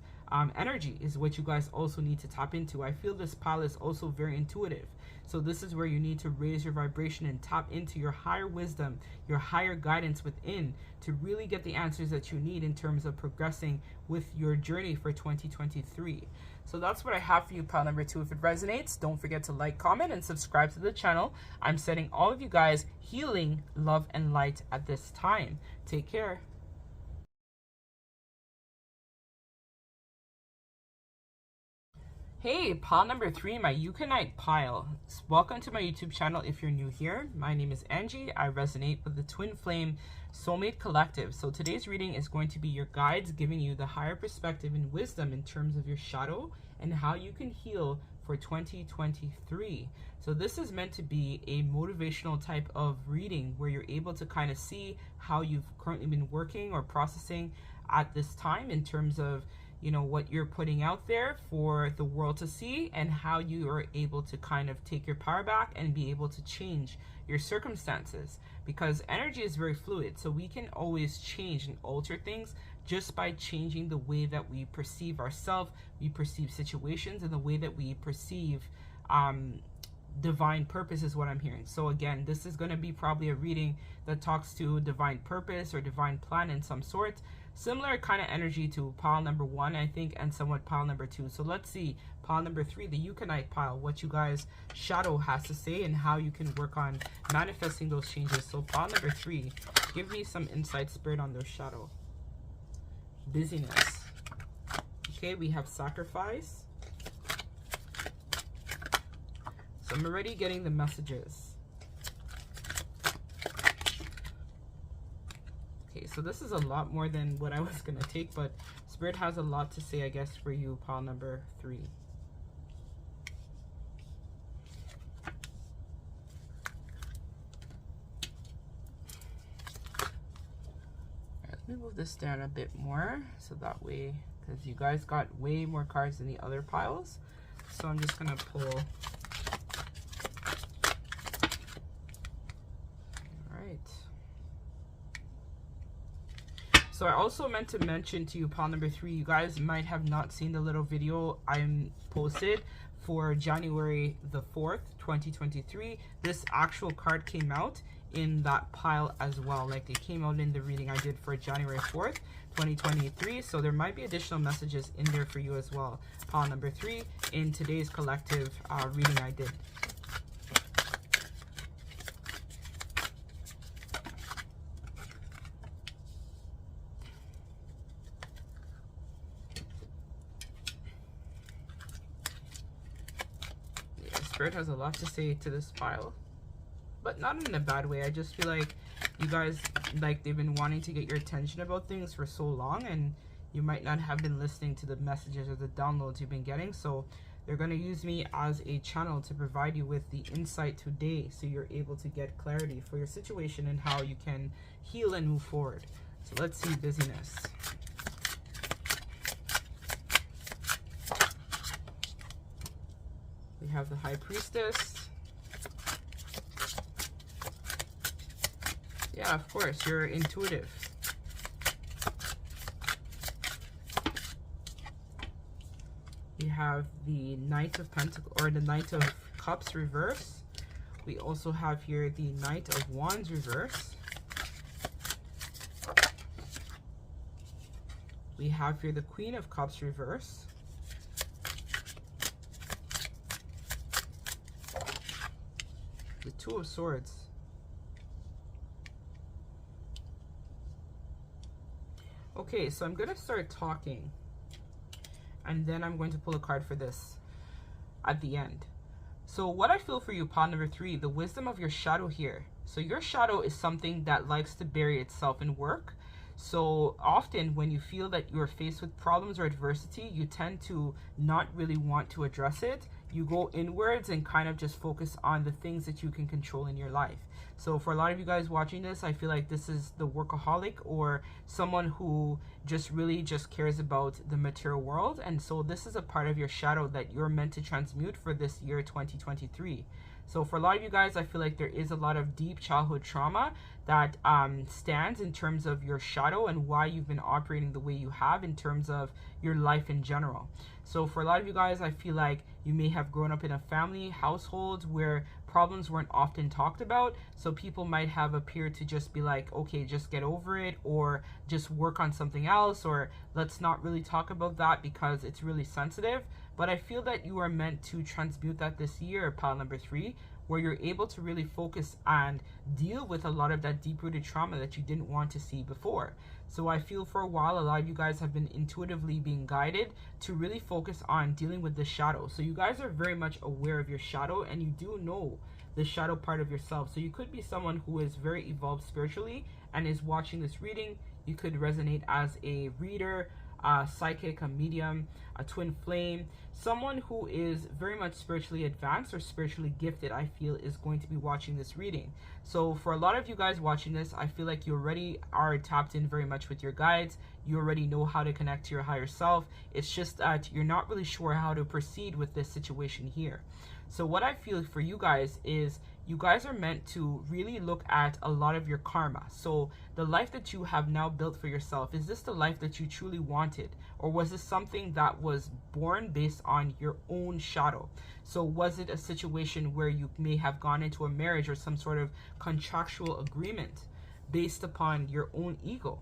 energy is what you guys also need to tap into. I feel this pile is also very intuitive. So this is where you need to raise your vibration and tap into your higher wisdom, your higher guidance within, to really get the answers that you need in terms of progressing with your journey for 2023. So that's what I have for you, pile number 2. If it resonates, don't forget to like, comment, and subscribe to the channel. I'm sending all of you guys healing, love, and light at this time. Take care. Hey, pile number 3, my Ukanite pile. Welcome to my YouTube channel if you're new here. My name is Angie. I resonate with the Twin Flame Soulmate Collective. So today's reading is going to be your guides giving you the higher perspective and wisdom in terms of your shadow and how you can heal for 2023. So this is meant to be a motivational type of reading where you're able to kind of see how you've currently been working or processing at this time in terms of, you know, what you're putting out there for the world to see and how you are able to kind of take your power back and be able to change your circumstances, because energy is very fluid. So we can always change and alter things just by changing the way that we perceive ourselves, we perceive situations, and the way that we perceive divine purpose is what I'm hearing. So again, this is going to be probably a reading that talks to divine purpose or divine plan in some sort. Similar kind of energy to pile number 1, I think, and somewhat pile number 2. So let's see, pile number 3, the Ukanite pile, what you guys shadow has to say and how you can work on manifesting those changes. So pile number 3, give me some insight, spirit, on those shadow. Busyness. Okay, we have sacrifice. So I'm already getting the messages. Okay, so this is a lot more than what I was going to take, but Spirit has a lot to say, I guess, for you, pile number 3. Alright, let me move this down a bit more, so that way, because you guys got way more cards than the other piles. So I'm just going to pull. So I also meant to mention to you, pile number 3, you guys might have not seen the little video I posted for January the 4th, 2023. This actual card came out in that pile as well. Like, it came out in the reading I did for January 4th, 2023. So there might be additional messages in there for you as well. Pile number 3 in today's collective reading I did. Spirit has a lot to say to this pile, but not in a bad way. I just feel like you guys, like, they've been wanting to get your attention about things for so long, and you might not have been listening to the messages or the downloads you've been getting. So they're going to use me as a channel to provide you with the insight today, so you're able to get clarity for your situation and how you can heal and move forward. So let's see busyness. We have the High Priestess. Yeah, of course, you're intuitive. We have the Knight of Pentacles, or the Knight of Cups reverse. We also have here the Knight of Wands reverse. We have here the Queen of Cups reverse. The Two of Swords. Okay, so I'm going to start talking, and then I'm going to pull a card for this at the end. So what I feel for you, pile number 3, the wisdom of your shadow here. So your shadow is something that likes to bury itself in work. So often when you feel that you're faced with problems or adversity, you tend to not really want to address it. You go inwards and kind of just focus on the things that you can control in your life. So for a lot of you guys watching this, I feel like this is the workaholic, or someone who just really just cares about the material world. And so this is a part of your shadow that you're meant to transmute for this year 2023. So for a lot of you guys, I feel like there is a lot of deep childhood trauma that stands in terms of your shadow and why you've been operating the way you have in terms of your life in general. So for a lot of you guys, I feel like you may have grown up in a family household where problems weren't often talked about. So people might have appeared to just be like, okay, just get over it, or just work on something else, or let's not really talk about that because it's really sensitive. But I feel that you are meant to transmute that this year, pile number 3, where you're able to really focus and deal with a lot of that deep-rooted trauma that you didn't want to see before. So I feel for a while, a lot of you guys have been intuitively being guided to really focus on dealing with the shadow. So you guys are very much aware of your shadow, and you do know the shadow part of yourself. So you could be someone who is very evolved spiritually and is watching this reading. You could resonate as a reader, a psychic, a medium, a twin flame, someone who is very much spiritually advanced or spiritually gifted, I feel, is going to be watching this reading. So for a lot of you guys watching this, I feel like you already are tapped in very much with your guides. You already know how to connect to your higher self. It's just that you're not really sure how to proceed with this situation here. So what I feel for you guys is you guys are meant to really look at a lot of your karma. So the life that you have now built for yourself, is this the life that you truly wanted? Or was this something that was born based on your own shadow? So was it a situation where you may have gone into a marriage or some sort of contractual agreement based upon your own ego?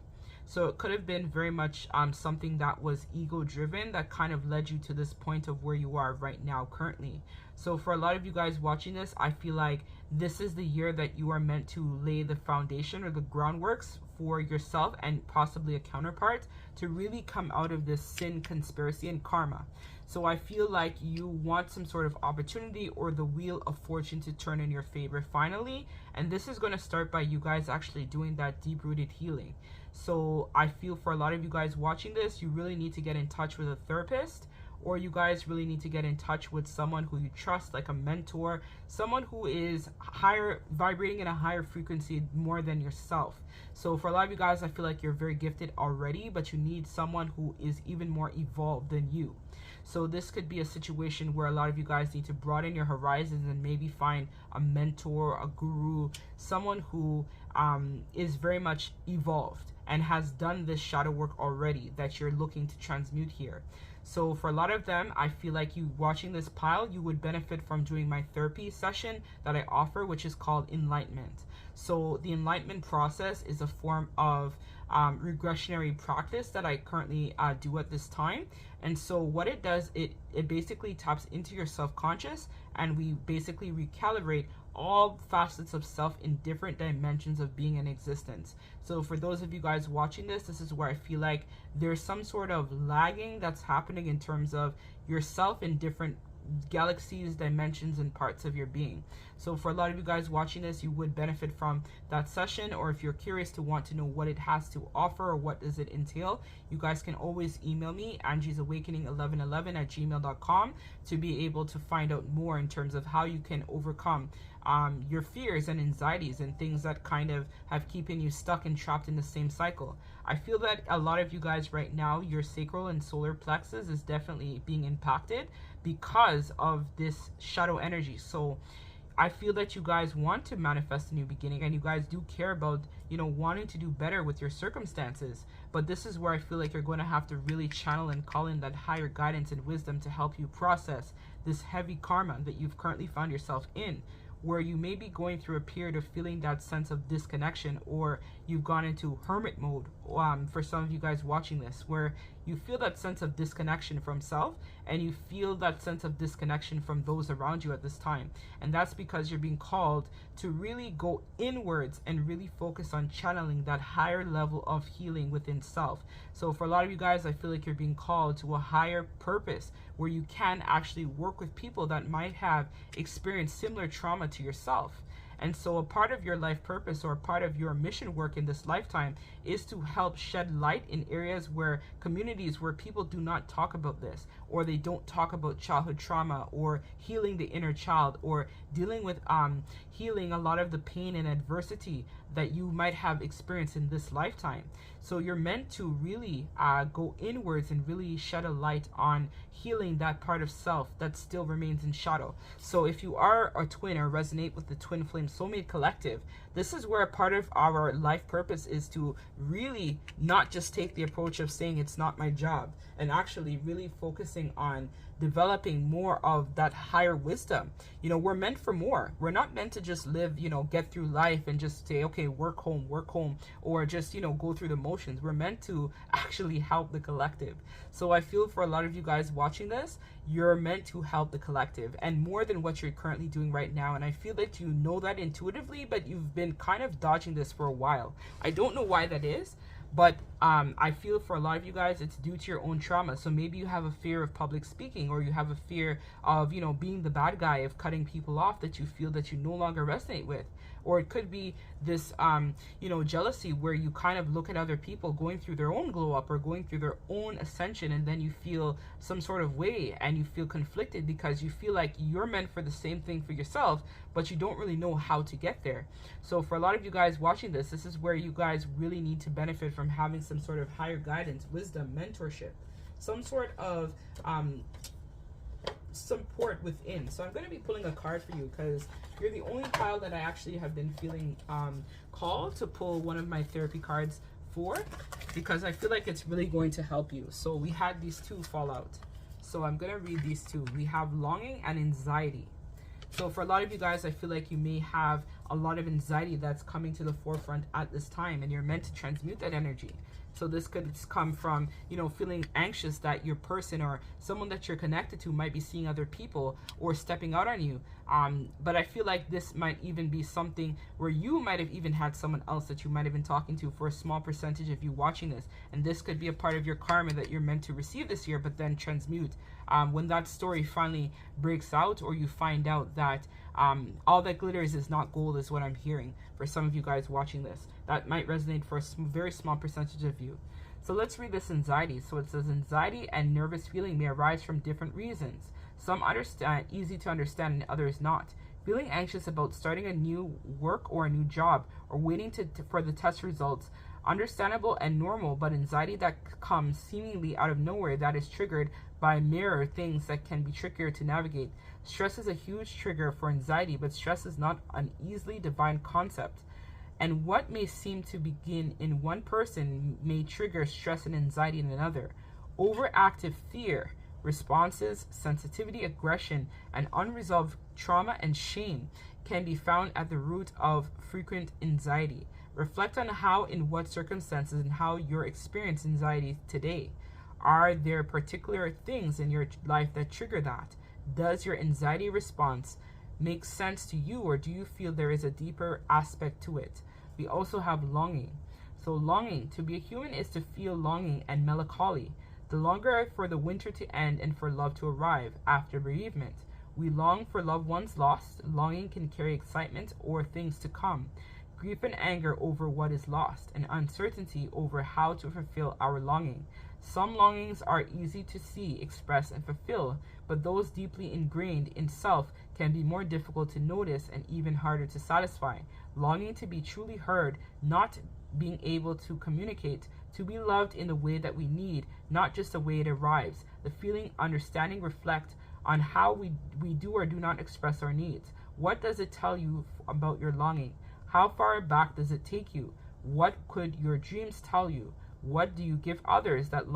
So it could have been very much something that was ego driven that kind of led you to this point of where you are right now currently. So for a lot of you guys watching this, I feel like this is the year that you are meant to lay the foundation or the groundworks for yourself and possibly a counterpart to really come out of this sin, conspiracy, and karma. So I feel like you want some sort of opportunity or the wheel of fortune to turn in your favor finally. And this is going to start by you guys actually doing that deep-rooted healing. So I feel for a lot of you guys watching this, you really need to get in touch with a therapist, or you guys really need to get in touch with someone who you trust, like a mentor, someone who is higher, vibrating in a higher frequency more than yourself. So for a lot of you guys, I feel like you're very gifted already, but you need someone who is even more evolved than you. So this could be a situation where a lot of you guys need to broaden your horizons and maybe find a mentor, a guru, someone who is very much evolved and has done this shadow work already that you're looking to transmute here. So for a lot of them, I feel like you watching this pile, you would benefit from doing my therapy session that I offer, which is called enlightenment. So the enlightenment process is a form of regressionary practice that I currently do at this time. And so what it does, it basically taps into your self-conscious, and we basically recalibrate all facets of self in different dimensions of being in existence. So for those of you guys watching this, this is where I feel like there's some sort of lagging that's happening in terms of yourself in different galaxies, dimensions, and parts of your being. So for a lot of you guys watching this, you would benefit from that session, or if you're curious to want to know what it has to offer or what does it entail, you guys can always email me, angiesawakening1111@gmail.com, to be able to find out more in terms of how you can overcome your fears and anxieties and things that kind of have keeping you stuck and trapped in the same cycle. I feel that a lot of you guys right now, your sacral and solar plexus is definitely being impacted because of this shadow energy. So I feel that you guys want to manifest a new beginning, and you guys do care about, wanting to do better with your circumstances. But this is where I feel like you're going to have to really channel and call in that higher guidance and wisdom to help you process this heavy karma that you've currently found yourself in, where you may be going through a period of feeling that sense of disconnection, or you've gone into hermit mode, for some of you guys watching this, where you feel that sense of disconnection from self, and you feel that sense of disconnection from those around you at this time. And that's because you're being called to really go inwards and really focus on channeling that higher level of healing within self. So for a lot of you guys, I feel like you're being called to a higher purpose, where you can actually work with people that might have experienced similar trauma to yourself. And so a part of your life purpose, or a part of your mission work in this lifetime, is to help shed light in areas where communities where people do not talk about this, or they don't talk about childhood trauma, or healing the inner child, or dealing with healing a lot of the pain and adversity that you might have experienced in this lifetime. So you're meant to really go inwards and really shed a light on healing that part of self that still remains in shadow. So if you are a twin or resonate with the Twin Flame Soulmate Collective, this is where a part of our life purpose is to really not just take the approach of saying it's not my job, and actually really focusing on developing more of that higher wisdom. We're meant for more. We're not meant to just live, get through life and just say, okay, work home, or just, go through the motions. We're meant to actually help the collective. So I feel for a lot of you guys watching this, you're meant to help the collective, and more than what you're currently doing right now. And I feel that you know that intuitively, but you've been kind of dodging this for a while. I don't know why that is, but I feel for a lot of you guys, it's due to your own trauma. So maybe you have a fear of public speaking, or you have a fear of, being the bad guy, of cutting people off that you feel that you no longer resonate with. Or it could be this, jealousy, where you kind of look at other people going through their own glow up or going through their own ascension, and then you feel some sort of way, and you feel conflicted because you feel like you're meant for the same thing for yourself, but you don't really know how to get there. So for a lot of you guys watching this, this is where you guys really need to benefit from having some sort of higher guidance, wisdom, mentorship, some sort of support within. So I'm going to be pulling a card for you, because you're the only pile that I actually have been feeling called to pull one of my therapy cards for, because I feel like it's really going to help you. So we had these two fall out, so I'm going to read these two. We have longing and anxiety. So for a lot of you guys, I feel like you may have a lot of anxiety that's coming to the forefront at this time, and you're meant to transmute that energy. So this could come from, feeling anxious that your person or someone that you're connected to might be seeing other people or stepping out on you. But I feel like this might even be something where you might have even had someone else that you might have been talking to for a small percentage of you watching this. And this could be a part of your karma that you're meant to receive this year, but then transmute. When that story finally breaks out, or you find out that all that glitters is not gold, is what I'm hearing for some of you guys watching this. That might resonate for a very small percentage of you. So let's read this anxiety. So it says, anxiety and nervous feeling may arise from different reasons. Some easy to understand and others not. Feeling anxious about starting a new work or a new job, or waiting for the test results. Understandable and normal, but anxiety that comes seemingly out of nowhere, that is triggered by mirror things that can be trickier to navigate. Stress is a huge trigger for anxiety, but stress is not an easily defined concept. And what may seem to begin in one person may trigger stress and anxiety in another. Overactive fear responses, sensitivity, aggression, and unresolved trauma and shame can be found at the root of frequent anxiety. Reflect on how, in what circumstances, and how you're experiencing anxiety today. Are there particular things in your life that trigger that? Does your anxiety response make sense to you, or do you feel there is a deeper aspect to it? We also have longing. So longing, to be a human is to feel longing and melancholy. The longer for the winter to end and for love to arrive after bereavement. We long for loved ones lost. Longing can carry excitement or things to come. Grief and anger over what is lost, and uncertainty over how to fulfill our longing. Some longings are easy to see, express, and fulfill, but those deeply ingrained in self can be more difficult to notice and even harder to satisfy. Longing to be truly heard, not being able to communicate, to be loved in the way that we need, not just the way it arrives. The feeling, understanding, reflect on how we do or do not express our needs. What does it tell you about your longing? How far back does it take you? What could your dreams tell you? What do you give others that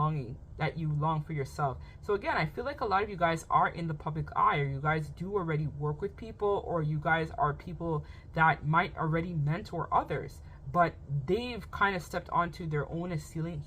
you long for yourself? So again, I feel like a lot of you guys are in the public eye, or you guys do already work with people, or you guys are people that might already mentor others, but they've kind of stepped onto their own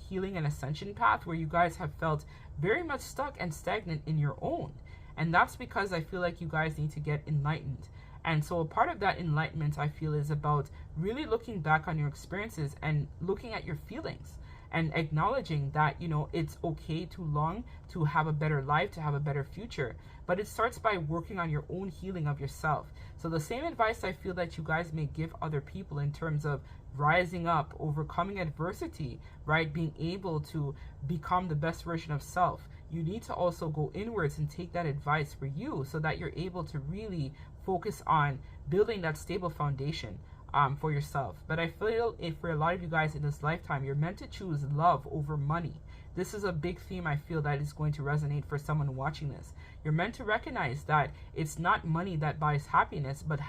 healing and ascension path where you guys have felt very much stuck and stagnant in your own. And that's because I feel like you guys need to get enlightened. And so a part of that enlightenment, I feel, is about really looking back on your experiences and looking at your feelings and acknowledging that, you know, it's okay to long, to have a better life, to have a better future. But it starts by working on your own healing of yourself. So the same advice I feel that you guys may give other people in terms of rising up, overcoming adversity, right? Being able to become the best version of self. You need to also go inwards and take that advice for you so that you're able to really focus on building that stable foundation for yourself. But I feel for a lot of you guys in this lifetime, you're meant to choose love over money. This is a big theme I feel that is going to resonate for someone watching this. You're meant to recognize that it's not money that buys happiness, but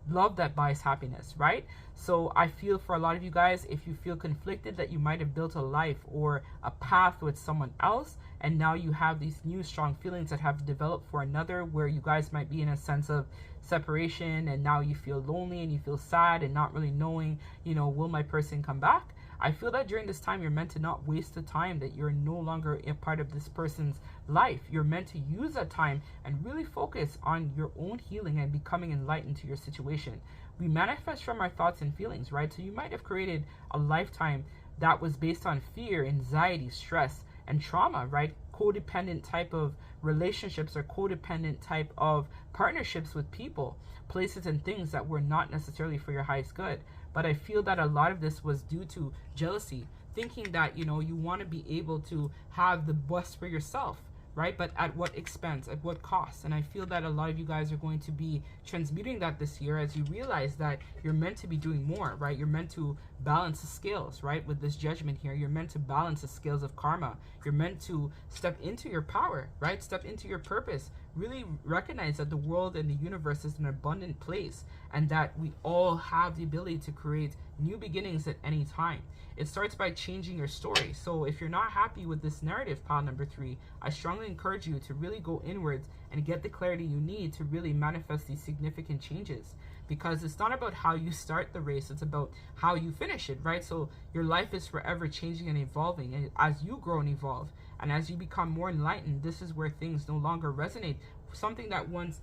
love that buys happiness, right? So I feel for a lot of you guys, if you feel conflicted that you might have built a life or a path with someone else, and now you have these new strong feelings that have developed for another, where you guys might be in a sense of separation, and now you feel lonely and you feel sad and not really knowing, you know, will my person come back? I feel that during this time, you're meant to not waste the time that you're no longer a part of this person's life. You're meant to use that time and really focus on your own healing and becoming enlightened to your situation. We manifest from our thoughts and feelings, right? So you might have created a lifetime that was based on fear, anxiety, stress, and trauma, right? Codependent type of relationships or codependent type of partnerships with people, places, and things that were not necessarily for your highest good. But I feel that a lot of this was due to jealousy, thinking that, you know, you want to be able to have the best for yourself, right? But at what expense, at what cost? And I feel that a lot of you guys are going to be transmuting that this year as you realize that you're meant to be doing more, right? You're meant to balance the scales, right? With this judgment here, you're meant to balance the scales of karma. You're meant to step into your power, right? Step into your purpose. Really recognize that the world and the universe is an abundant place, and that we all have the ability to create new beginnings at any time. It starts by changing your story. So if you're not happy with this narrative, pile number 3, I strongly encourage you to really go inwards and get the clarity you need to really manifest these significant changes. Because it's not about how you start the race, it's about how you finish it, right? So your life is forever changing and evolving, and as you grow and evolve, and as you become more enlightened, this is where things no longer resonate. Something that once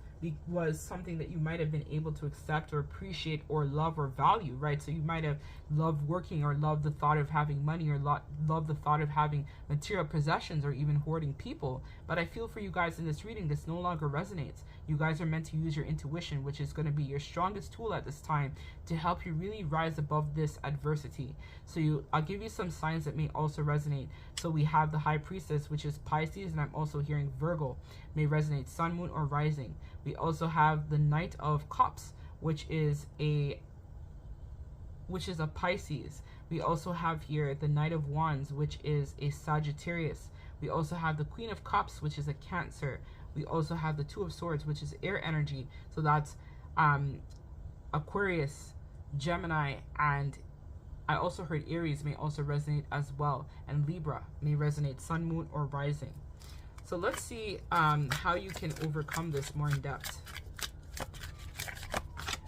was something that you might have been able to accept or appreciate or love or value, right? So you might have loved working, or loved the thought of having money, or loved the thought of having material possessions, or even hoarding people. But I feel for you guys in this reading, this no longer resonates. You guys are meant to use your intuition, which is going to be your strongest tool at this time to help you really rise above this adversity. So I'll give you some signs that may also resonate. So we have the High Priestess, which is Pisces, and I'm also hearing Virgo may resonate, Sun, Moon, or Rising. We also have the Knight of Cups, which is a Pisces. We also have here the Knight of Wands, which is a Sagittarius. We also have the Queen of Cups, which is a Cancer. We also have the Two of Swords, which is air energy. So that's Aquarius, Gemini, and I also heard Aries may also resonate as well. And Libra may resonate, Sun, Moon, or Rising. So let's see how you can overcome this more in depth.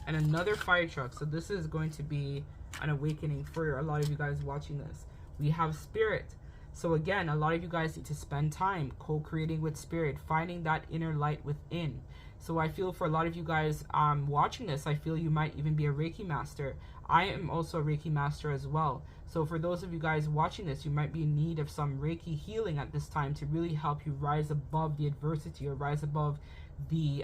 And another fire truck. So this is going to be an awakening for a lot of you guys watching this. We have spirit. So again, a lot of you guys need to spend time co-creating with spirit, finding that inner light within. So I feel for a lot of you guys watching this, I feel you might even be a Reiki master. I am also a Reiki master as well. So for those of you guys watching this, you might be in need of some Reiki healing at this time to really help you rise above the adversity, or rise above the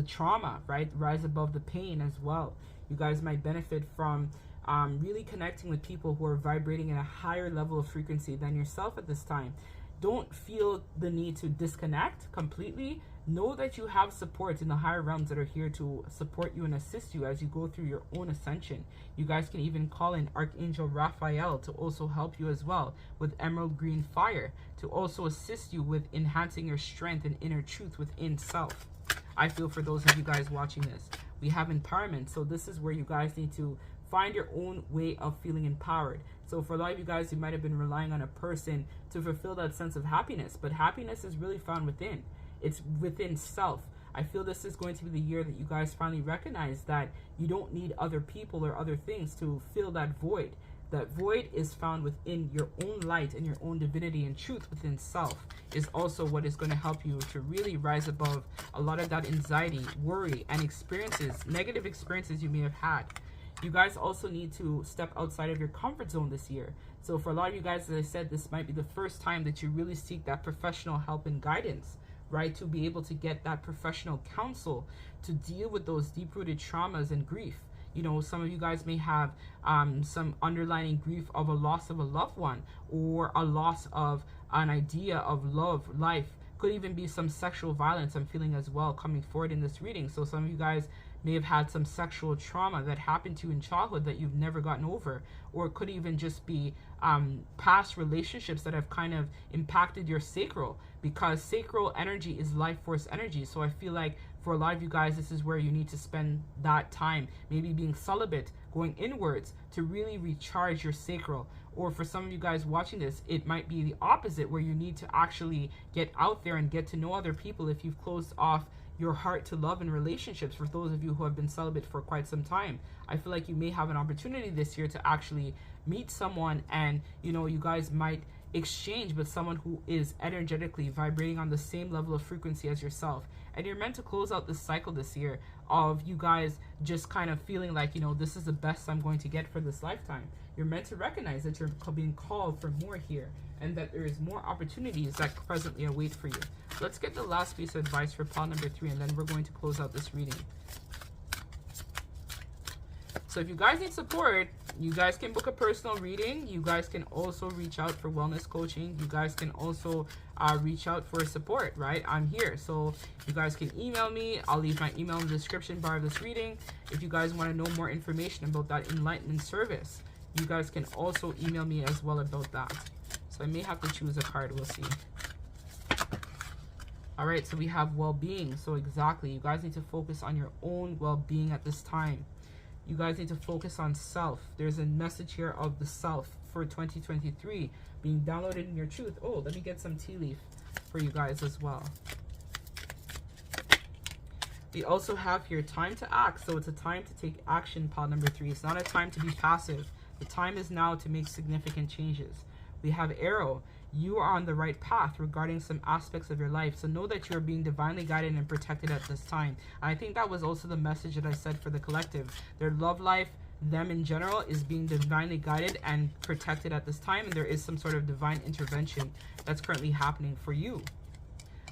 trauma, right? Rise above the pain as well. You guys might benefit from really connecting with people who are vibrating at a higher level of frequency than yourself at this time. Don't feel the need to disconnect completely. Know that you have support in the higher realms that are here to support you and assist you as you go through your own ascension. You guys can even call in Archangel Raphael to also help you as well with emerald green fire, to also assist you with enhancing your strength and inner truth within self. I feel for those of you guys watching this, we have empowerment. So this is where you guys need to find your own way of feeling empowered. So for a lot of you guys, you might have been relying on a person to fulfill that sense of happiness, but happiness is really found within. It's within self. I feel this is going to be the year that you guys finally recognize that you don't need other people or other things to fill that void. That void is found within your own light, and your own divinity and truth within self is also what is going to help you to really rise above a lot of that anxiety, worry, and experiences, negative experiences you may have had. You guys also need to step outside of your comfort zone this year. So for a lot of you guys, as I said, this might be the first time that you really seek that professional help and guidance, right? To be able to get that professional counsel to deal with those deep-rooted traumas and grief. You know, some of you guys may have some underlying grief of a loss of a loved one, or a loss of an idea of love, life. Could even be some sexual violence I'm feeling as well coming forward in this reading. So some of you guys may have had some sexual trauma that happened to you in childhood that you've never gotten over, or it could even just be past relationships that have kind of impacted your sacral, because sacral energy is life force energy. So I feel like for a lot of you guys, this is where you need to spend that time, maybe being celibate, going inwards to really recharge your sacral. Or for some of you guys watching this, it might be the opposite, where you need to actually get out there and get to know other people if you've closed off your heart to love and relationships. For those of you who have been celibate for quite some time, I feel like you may have an opportunity this year to actually meet someone, and you know, you guys might exchange with someone who is energetically vibrating on the same level of frequency as yourself. And you're meant to close out this cycle this year of you guys just kind of feeling like, you know, this is the best I'm going to get for this lifetime. You're meant to recognize that you're being called for more here, and that there is more opportunities that presently await for you. Let's get the last piece of advice for pile number 3, and then we're going to close out this reading. So if you guys need support, you guys can book a personal reading. You guys can also reach out for wellness coaching. You guys can also reach out for support, right? I'm here. So you guys can email me. I'll leave my email in the description bar of this reading. If you guys want to know more information about that enlightenment service, you guys can also email me as well about that. So I may have to choose a card. We'll see. All right, so we have well-being. So exactly, you guys need to focus on your own well-being at this time. You guys need to focus on self. There's a message here of the self for 2023 being downloaded in your truth. Oh, let me get some tea leaf for you guys as well. We also have here time to act. So it's a time to take action, pile number 3. It's not a time to be passive. The time is now to make significant changes. We have arrow. You are on the right path regarding some aspects of your life. So know that you are being divinely guided and protected at this time. And I think that was also the message that I said for the collective. Their love life, them in general, is being divinely guided and protected at this time. And there is some sort of divine intervention that's currently happening for you.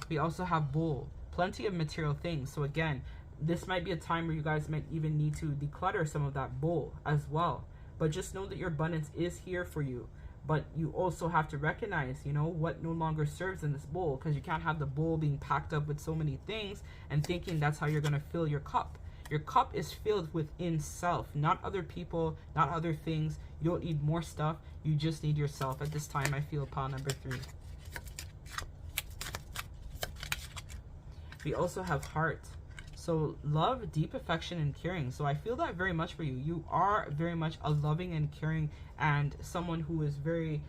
We also have bull. Plenty of material things. So again, this might be a time where you guys might even need to declutter some of that bull as well. But just know that your abundance is here for you. But you also have to recognize, you know, what no longer serves in this bowl, because you can't have the bowl being packed up with so many things and thinking that's how you're going to fill your cup. Your cup is filled within self, not other people, not other things. You don't need more stuff. You just need yourself. At this time, I feel pile number 3. We also have heart. So love, deep affection, and caring. So I feel that very much for you. You are very much a loving and caring and someone who is very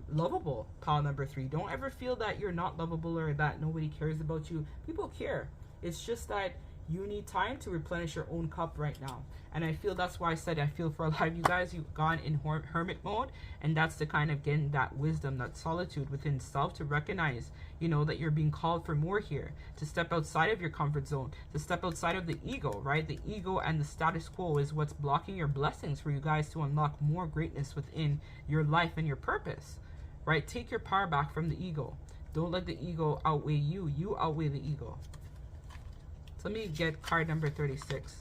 lovable, pile number 3. Don't ever feel that you're not lovable or that nobody cares about you. People care. It's just that you need time to replenish your own cup right now. And I feel that's why I said I feel for a lot of you guys, you've gone in hermit mode. And that's to kind of getting that wisdom, that solitude within self to recognize, you know, that you're being called for more here. To step outside of your comfort zone. To step outside of the ego, right? The ego and the status quo is what's blocking your blessings for you guys to unlock more greatness within your life and your purpose, right? Take your power back from the ego. Don't let the ego outweigh you. You outweigh the ego. So let me get card number 36.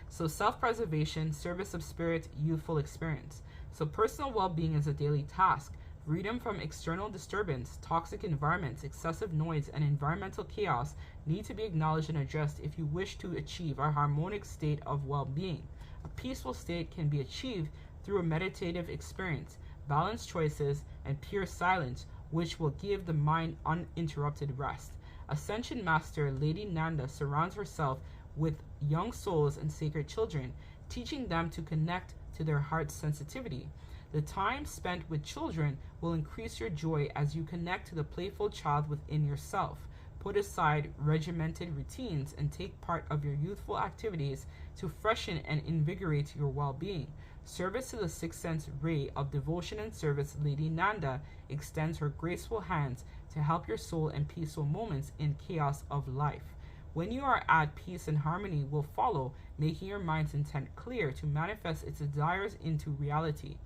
So self-preservation, service of spirit, youthful experience. So personal well-being is a daily task. Freedom from external disturbance, toxic environments, excessive noise, and environmental chaos need to be acknowledged and addressed if you wish to achieve a harmonic state of well-being. A peaceful state can be achieved through a meditative experience, balanced choices, and pure silence, which will give the mind uninterrupted rest. Ascension Master Lady Nanda surrounds herself with young souls and sacred children, teaching them to connect to their heart's sensitivity. The time spent with children will increase your joy as you connect to the playful child within yourself. Put aside regimented routines and take part of your youthful activities to freshen and invigorate your well-being. Service to the sixth sense ray of devotion and service, Lady Nanda extends her graceful hands to help your soul in peaceful moments in chaos of life. When you are at peace and harmony will follow, making your mind's intent clear to manifest its desires into reality.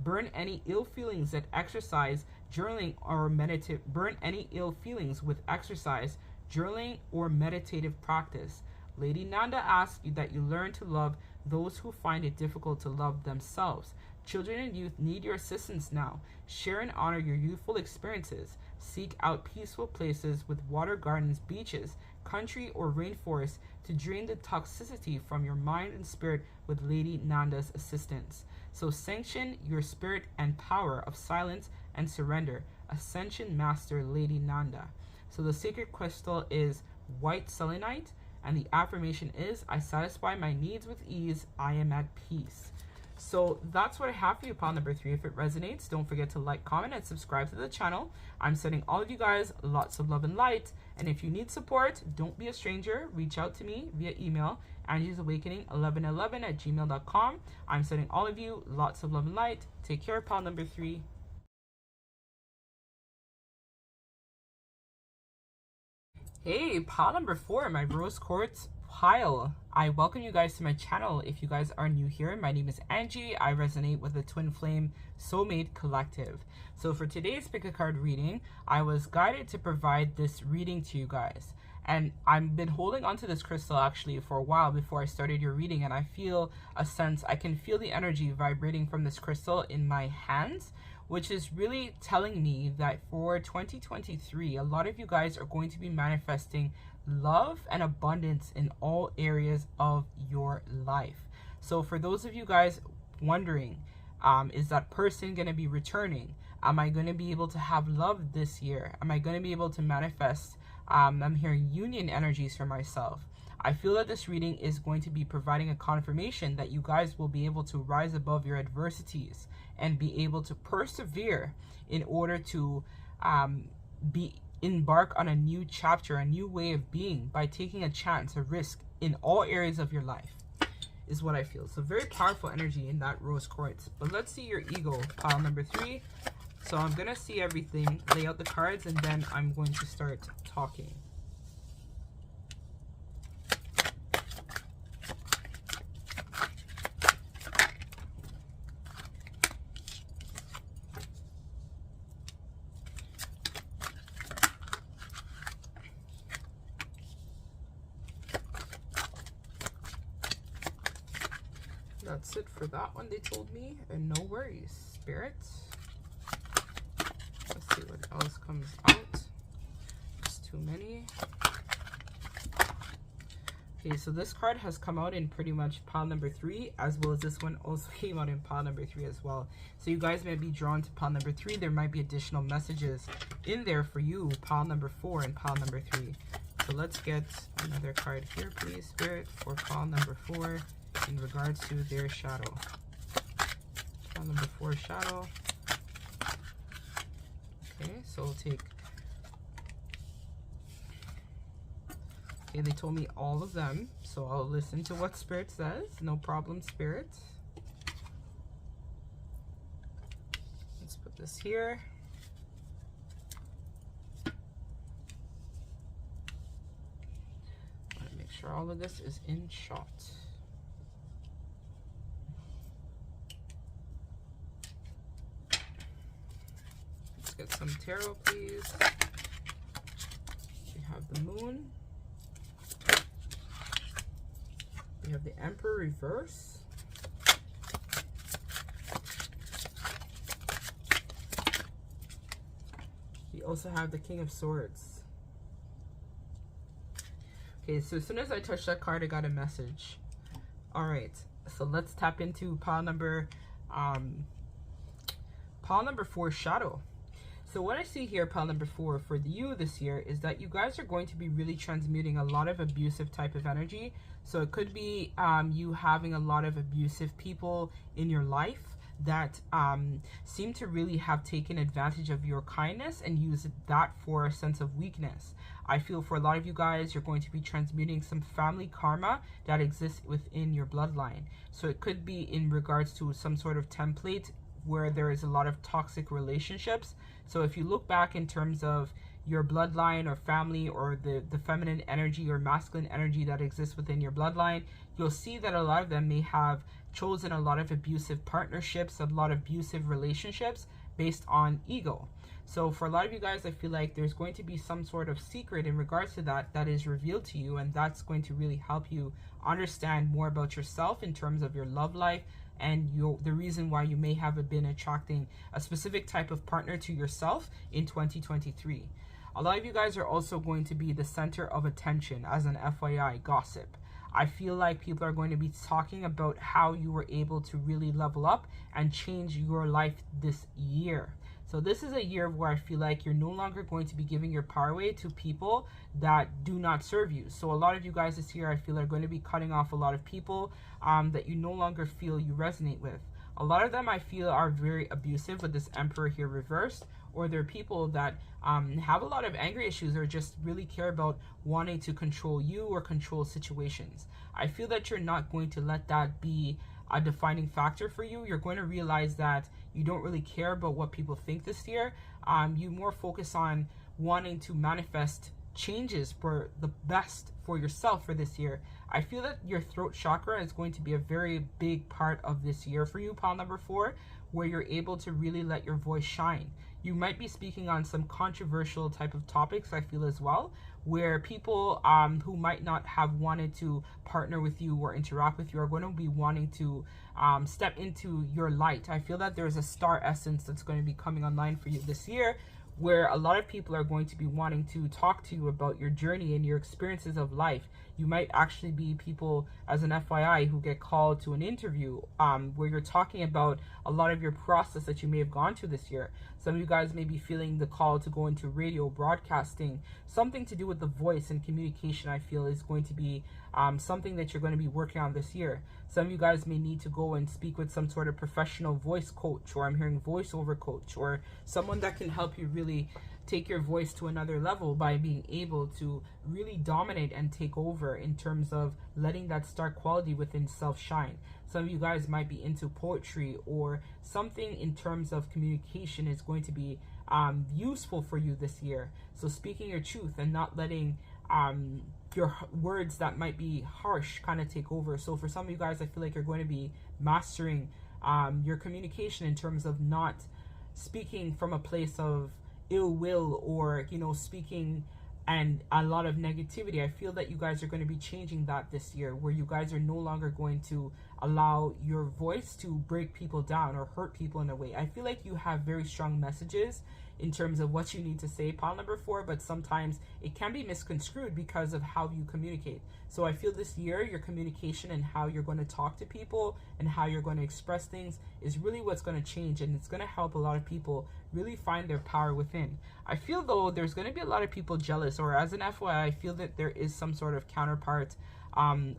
Burn any ill feelings that exercise, journaling, or meditative. Burn any ill feelings with exercise, journaling, or meditative practice. Lady Nanda asks you that you learn to love those who find it difficult to love themselves. Children and youth need your assistance now. Share and honor your youthful experiences. Seek out peaceful places with water gardens, beaches, country, or rainforest to drain the toxicity from your mind and spirit with Lady Nanda's assistance. So sanction your spirit and power of silence and surrender. Ascension Master Lady Nanda. So the sacred crystal is white selenite, and the affirmation is, I satisfy my needs with ease, I am at peace. So that's what I have for you, pile number 3. If it resonates, don't forget to like, comment, and subscribe to the channel. I'm sending all of you guys lots of love and light. And if you need support, don't be a stranger. Reach out to me via email, angiesawakening1111@gmail.com. I'm sending all of you lots of love and light. Take care, pile number 3. Hey, pile number 4, my rose quartz pile. I welcome you guys to my channel. If you guys are new here, my name is Angie. I resonate with the Twin Flame Soulmate Collective. So for today's pick a card reading, I was guided to provide this reading to you guys. And I've been holding onto this crystal actually for a while before I started your reading, and I feel a sense, I can feel the energy vibrating from this crystal in my hands, which is really telling me that for 2023, a lot of you guys are going to be manifesting love and abundance in all areas of your life. So for those of you guys wondering, is that person going to be returning? Am I going to be able to have love this year? Am I going to be able to manifest? I'm hearing union energies for myself. I feel that this reading is going to be providing a confirmation that you guys will be able to rise above your adversities and be able to persevere in order to embark on a new chapter, a new way of being by taking a chance, a risk in all areas of your life is what I feel. So very powerful energy in that rose quartz. But let's see your ego, pile number 3. So I'm going to see everything, lay out the cards, and then I'm going to start talking. That's it for that one, they told me, and no worries, spirits. Let's see what else comes out. There's too many. Okay, so this card has come out in pretty much pile number 3, as well as this one also came out in pile number 3 as well. So you guys may be drawn to pile number 3. There might be additional messages in there for you, pile number 4 and pile number 3. So let's get another card here, please, Spirit, for pile number 4 in regards to their shadow. Pile number 4, shadow. Okay, so we'll take... Okay, they told me all of them, so I'll listen to what Spirit says. No problem, Spirit. Let's put this here. I want to make sure all of this is in shot. Let's get some tarot, please. We have the moon. We have the Emperor reverse. We also have the King of Swords. Okay, so as soon as I touched that card, I got a message. All right, so let's tap into pile number 4, shadow. So what I see here, pile number 4, for you this year is that you guys are going to be really transmuting a lot of abusive type of energy. So it could be you having a lot of abusive people in your life that seem to really have taken advantage of your kindness and use that for a sense of weakness. I feel for a lot of you guys, you're going to be transmuting some family karma that exists within your bloodline. So it could be in regards to some sort of template where there is a lot of toxic relationships. So if you look back in terms of your bloodline or family or the feminine energy or masculine energy that exists within your bloodline, you'll see that a lot of them may have chosen a lot of abusive partnerships, a lot of abusive relationships based on ego. So for a lot of you guys, I feel like there's going to be some sort of secret in regards to that is revealed to you, and that's going to really help you understand more about yourself in terms of your love life and the reason why you may have been attracting a specific type of partner to yourself in 2023. A lot of you guys are also going to be the center of attention as an FYI gossip. I feel like people are going to be talking about how you were able to really level up and change your life this year. So this is a year where I feel like you're no longer going to be giving your power away to people that do not serve you. So a lot of you guys this year, I feel, are going to be cutting off a lot of people that you no longer feel you resonate with. A lot of them I feel are very abusive with this Emperor here reversed, or they're people that have a lot of anger issues or just really care about wanting to control you or control situations. I feel that you're not going to let that be a defining factor for you. You're going to realize that you don't really care about what people think this year. You more focus on wanting to manifest changes for the best for yourself for this year. I feel that your throat chakra is going to be a very big part of this year for you, pile number 4, where you're able to really let your voice shine. You might be speaking on some controversial type of topics, I feel, as well, where people who might not have wanted to partner with you or interact with you are going to be wanting to step into your light. I feel that there's a star essence that's going to be coming online for you this year, where a lot of people are going to be wanting to talk to you about your journey and your experiences of life. You might actually be people, as an FYI, who get called to an interview where you're talking about a lot of your process that you may have gone through this year. Some of you guys may be feeling the call to go into radio, broadcasting, something to do with the voice and communication. I feel is going to be something that you're going to be working on this year. Some of you guys may need to go and speak with some sort of professional voice coach, or I'm hearing voiceover coach, or someone that can help you really take your voice to another level by being able to really dominate and take over in terms of letting that star quality within self shine. Some of you guys might be into poetry, or something in terms of communication is going to be useful for you this year. So speaking your truth and not letting your words that might be harsh kind of take over. So for some of you guys, I feel like you're going to be mastering your communication in terms of not speaking from a place of ill will, or speaking and a lot of negativity. I feel that you guys are going to be changing that this year, where you guys are no longer going to allow your voice to break people down or hurt people in a way. I feel like you have very strong messages in terms of what you need to say, pile number 4, but sometimes it can be misconstrued because of how you communicate. So I feel this year, your communication and how you're going to talk to people and how you're going to express things is really what's going to change, and it's going to help a lot of people really find their power within. I feel though there's going to be a lot of people jealous Sagittarius, or as an FYI, I feel that there is some sort of counterpart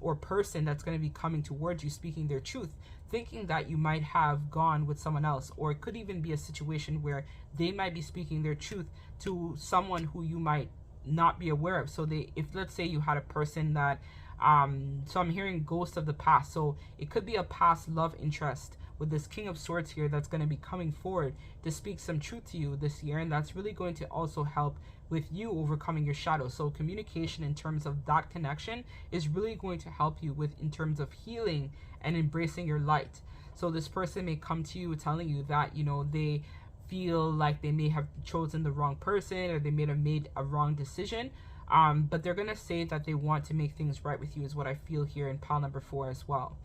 or person that's going to be coming towards you speaking their truth, thinking that you might have gone with someone else, or it could even be a situation where they might be speaking their truth to someone who you might not be aware of. So if let's say you had a person that so I'm hearing ghost of the past, so it could be a past love interest with this King of Swords here that's going to be coming forward to speak some truth to you this year, and that's really going to also help with you overcoming your shadow. So communication in terms of that connection is really going to help you with in terms of healing and embracing your light. So this person may come to you telling you that, you know, they feel like they may have chosen the wrong person, or they may have made a wrong decision, but they're going to say that they want to make things right with you, is what I feel here in pile number 4 as well.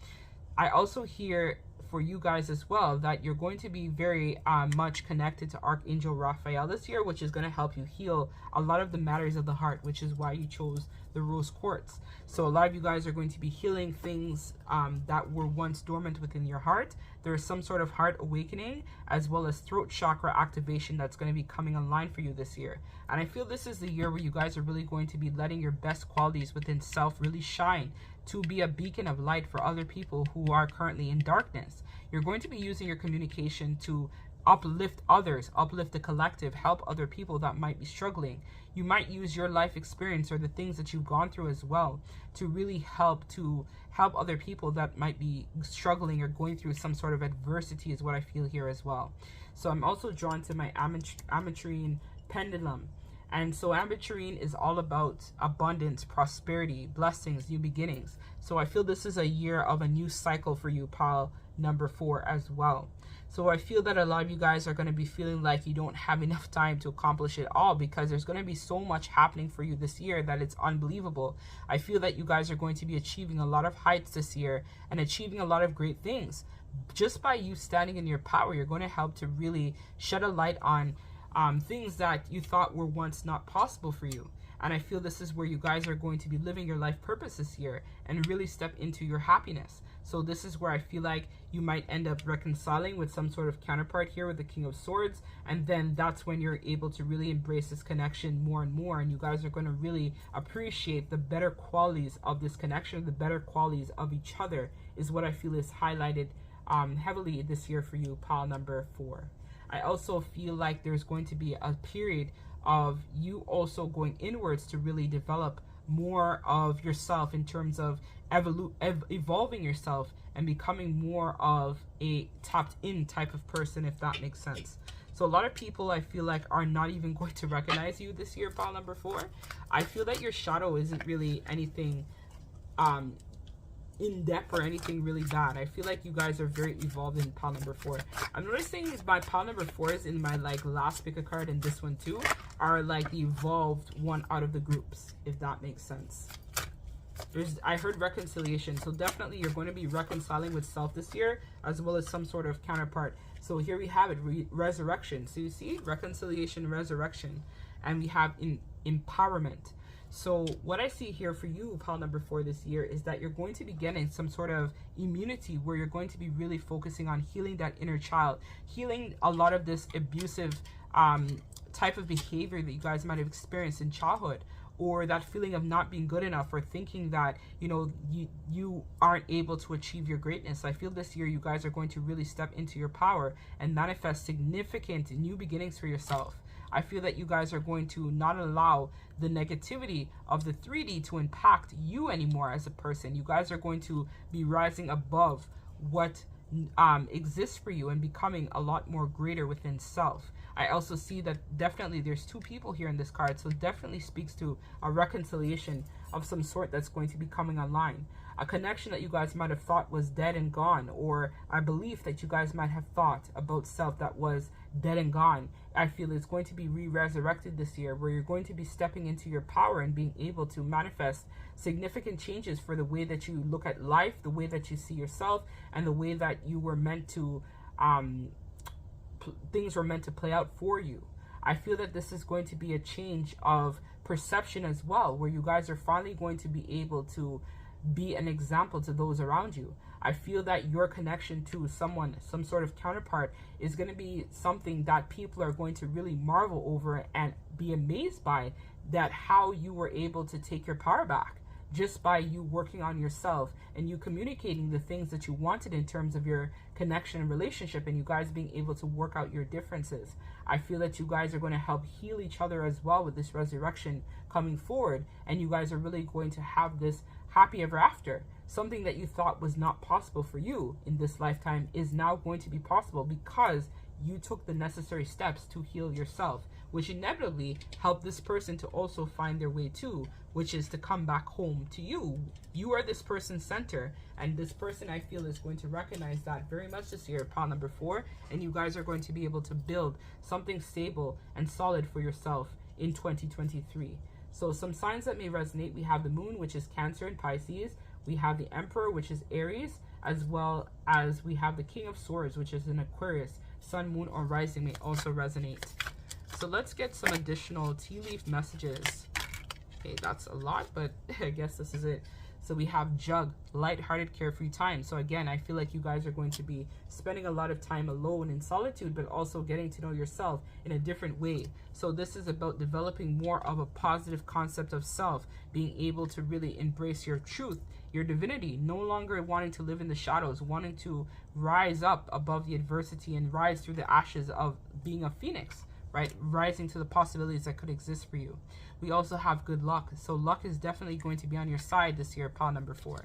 I also hear for you guys as well that you're going to be very much connected to Archangel Raphael this year, which is going to help you heal a lot of the matters of the heart, which is why you chose the rose quartz. So a lot of you guys are going to be healing things that were once dormant within your heart. There is some sort of heart awakening as well as throat chakra activation that's going to be coming online for you this year. And I feel this is the year where you guys are really going to be letting your best qualities within self really shine, to be a beacon of light for other people who are currently in darkness. You're going to be using your communication to uplift others, uplift the collective, help other people that might be struggling. You might use your life experience or the things that you've gone through as well to really help other people that might be struggling or going through some sort of adversity, is what I feel here as well. So I'm also drawn to my ametrine pendulum. And so ametrine is all about abundance, prosperity, blessings, new beginnings. So I feel this is a year of a new cycle for you, pile number 4 as well. So I feel that a lot of you guys are going to be feeling like you don't have enough time to accomplish it all, because there's going to be so much happening for you this year that it's unbelievable. I feel that you guys are going to be achieving a lot of heights this year and achieving a lot of great things. Just by you standing in your power, you're going to help to really shed a light on things that you thought were once not possible for you. And I feel this is where you guys are going to be living your life purpose this year and really step into your happiness. So this is where I feel like you might end up reconciling with some sort of counterpart here with the King of Swords, and then that's when you're able to really embrace this connection more and more, and you guys are going to really appreciate the better qualities of this connection, the better qualities of each other, is what I feel is highlighted heavily this year for you, pile number 4. I also feel like there's going to be a period of you also going inwards to really develop more of yourself in terms of evolving yourself and becoming more of a tapped in type of person, if that makes sense. So a lot of people, I feel like, are not even going to recognize you this year, pile number 4. I feel that your shadow isn't really anything in depth or anything really bad. I feel like you guys are very evolved in pile number 4. I'm noticing my pile number 4s in my like last pick a card and this one too are like the evolved one out of the groups, if that makes sense. I heard reconciliation, so definitely you're going to be reconciling with self this year as well as some sort of counterpart. So here we have it, resurrection. So you see, reconciliation, resurrection, and we have empowerment. So what I see here for you, pile number 4 this year, is that you're going to be getting some sort of immunity where you're going to be really focusing on healing that inner child, healing a lot of this abusive type of behavior that you guys might have experienced in childhood, or that feeling of not being good enough, or thinking that, you know, you aren't able to achieve your greatness. I feel this year you guys are going to really step into your power and manifest significant new beginnings for yourself. I feel that you guys are going to not allow the negativity of the 3D to impact you anymore as a person. You guys are going to be rising above what exists for you and becoming a lot more greater within self. I also see that definitely there's 2 people here in this card, so it definitely speaks to a reconciliation of some sort that's going to be coming online. A connection that you guys might have thought was dead and gone, or a belief that you guys might have thought about self that was dead and gone. I feel it's going to be re-resurrected this year, where you're going to be stepping into your power and being able to manifest significant changes for the way that you look at life, the way that you see yourself, and the way that you were meant to things were meant to play out for you. I feel that this is going to be a change of perception as well, where you guys are finally going to be able to be an example to those around you. I feel that your connection to someone, some sort of counterpart, is going to be something that people are going to really marvel over and be amazed by, that how you were able to take your power back just by you working on yourself and you communicating the things that you wanted in terms of your connection and relationship, and you guys being able to work out your differences. I feel that you guys are going to help heal each other as well with this resurrection coming forward, and you guys are really going to have this happy ever after. Something that you thought was not possible for you in this lifetime is now going to be possible because you took the necessary steps to heal yourself, which inevitably helped this person to also find their way too, which is to come back home to you. You are this person's center, and this person, I feel, is going to recognize that very much this year, pile number 4, and you guys are going to be able to build something stable and solid for yourself in 2023. So some signs that may resonate: we have the moon, which is Cancer and Pisces. We have the Emperor, which is Aries, as well as we have the King of Swords, which is an Aquarius. Sun, moon, or rising may also resonate. So let's get some additional tea leaf messages. Okay, that's a lot, but I guess this is it. So we have Jug, light-hearted, carefree time. So again, I feel like you guys are going to be spending a lot of time alone in solitude, but also getting to know yourself in a different way. So this is about developing more of a positive concept of self, being able to really embrace your truth, your divinity, no longer wanting to live in the shadows, wanting to rise up above the adversity and rise through the ashes of being a phoenix, right? Rising to the possibilities that could exist for you. We also have good luck. So luck is definitely going to be on your side this year, pile number 4.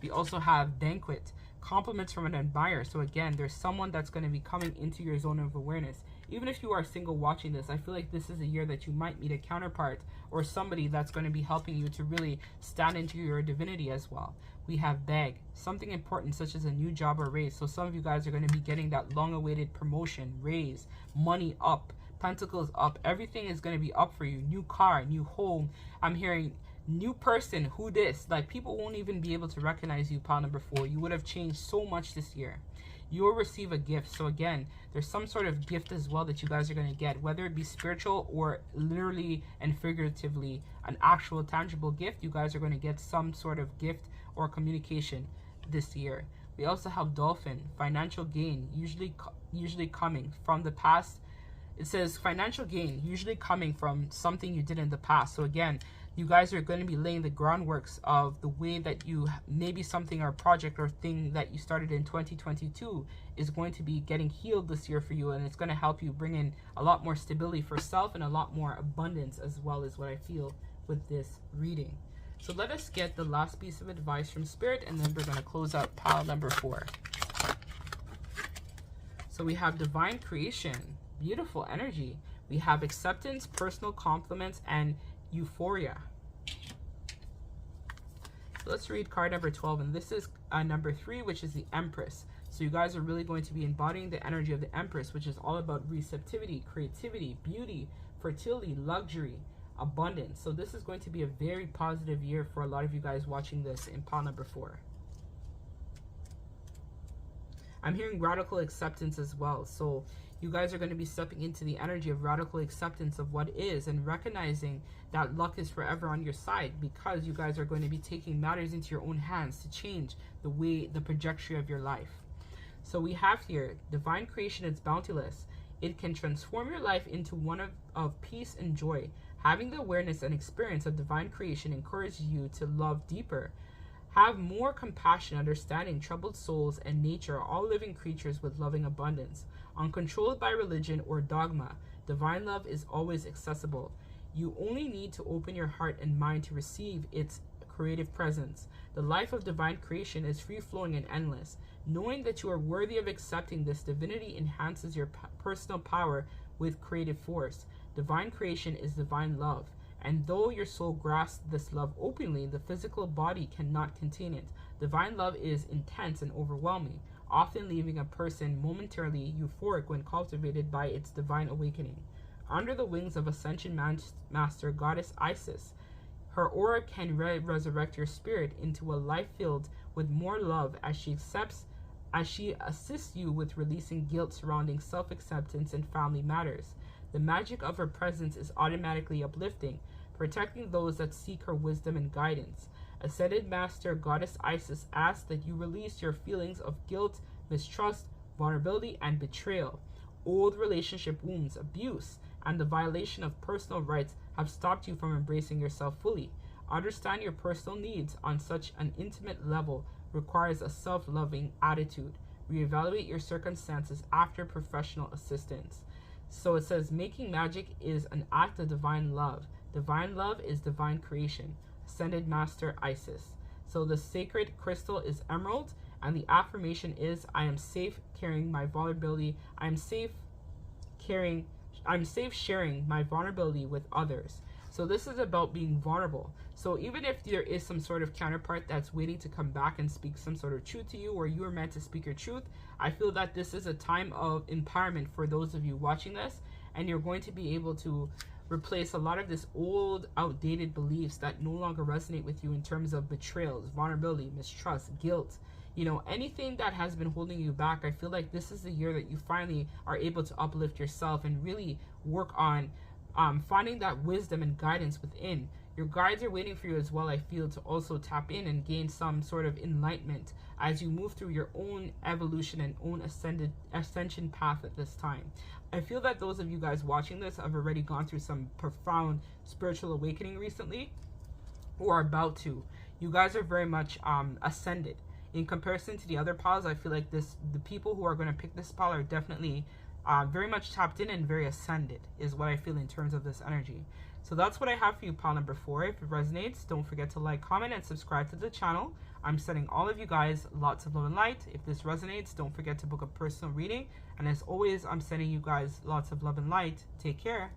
We also have banquet, compliments from an admirer. So again, there's someone that's going to be coming into your zone of awareness. Even if you are single watching this, I feel like this is a year that you might meet a counterpart or somebody that's going to be helping you to really stand into your divinity as well. We have bag, something important such as a new job or raise. So some of you guys are going to be getting that long-awaited promotion, raise, money up, pentacles up. Everything is going to be up for you. New car, new home. I'm hearing new person, who this. Like, people won't even be able to recognize you, pile number 4. You would have changed so much this year. You'll receive a gift. So again, there's some sort of gift as well that you guys are going to get, whether it be spiritual or literally and figuratively an actual tangible gift. You guys are going to get some sort of gift or communication this year. We also have dolphin, financial gain, usually coming from the past. It says financial gain usually coming from something you did in the past. So again, you guys are going to be laying the groundworks of the way that you, maybe something or project or thing that you started in 2022 is going to be getting healed this year for you, and it's going to help you bring in a lot more stability for self and a lot more abundance as well, is what I feel with this reading. So let us get the last piece of advice from Spirit, and then we're going to close out pile number 4. So we have divine creation, beautiful energy. We have acceptance, personal compliments, and euphoria. So let's read card number 12, and this is number 3, which is the Empress. So you guys are really going to be embodying the energy of the Empress, which is all about receptivity, creativity, beauty, fertility, luxury, abundance. So this is going to be a very positive year for a lot of you guys watching this in pile number 4. I'm hearing radical acceptance as well. So you guys are going to be stepping into the energy of radical acceptance of what is, and recognizing that luck is forever on your side, because you guys are going to be taking matters into your own hands to change the way, the trajectory of your life. So we have here, divine creation is bounteous. It can transform your life into one of peace and joy. Having the awareness and experience of divine creation encourages you to love deeper. Have more compassion, understanding troubled souls and nature, all living creatures with loving abundance. Uncontrolled by religion or dogma, divine love is always accessible. You only need to open your heart and mind to receive its creative presence. The life of divine creation is free-flowing and endless. Knowing that you are worthy of accepting this divinity enhances your personal power with creative force. Divine creation is divine love. And though your soul grasps this love openly, the physical body cannot contain it. Divine love is intense and overwhelming, often leaving a person momentarily euphoric when cultivated by its divine awakening. Under the wings of Ascension Master Goddess Isis, her aura can resurrect your spirit into a life filled with more love as she assists you with releasing guilt surrounding self-acceptance and family matters. The magic of her presence is automatically uplifting, protecting those that seek her wisdom and guidance. Ascended Master Goddess Isis asks that you release your feelings of guilt, mistrust, vulnerability, and betrayal. Old relationship wounds, abuse, and the violation of personal rights have stopped you from embracing yourself fully. Understand your personal needs on such an intimate level requires a self-loving attitude. Reevaluate your circumstances after professional assistance. So it says, making magic is an act of divine love. Divine love is divine creation. Ascended Master Isis. So the sacred crystal is emerald, and the affirmation is, I am safe carrying my vulnerability. I'm safe sharing my vulnerability with others. So this is about being vulnerable. So even if there is some sort of counterpart that's waiting to come back and speak some sort of truth to you, or you are meant to speak your truth, I feel that this is a time of empowerment for those of you watching this, and you're going to be able to replace a lot of this old, outdated beliefs that no longer resonate with you in terms of betrayals, vulnerability, mistrust, guilt. You know, anything that has been holding you back. I feel like this is the year that you finally are able to uplift yourself and really work on finding that wisdom and guidance within. Your guides are waiting for you as well, I feel, to also tap in and gain some sort of enlightenment as you move through your own evolution and own ascension path at this time. I feel that those of you guys watching this have already gone through some profound spiritual awakening recently, or are about to. You guys are very much ascended. In comparison to the other piles, I feel like the people who are going to pick this pile are definitely very much tapped in and very ascended, is what I feel in terms of this energy. So that's what I have for you, pile number 4. If it resonates, don't forget to like, comment, and subscribe to the channel. I'm sending all of you guys lots of love and light. If this resonates, don't forget to book a personal reading. And as always, I'm sending you guys lots of love and light. Take care.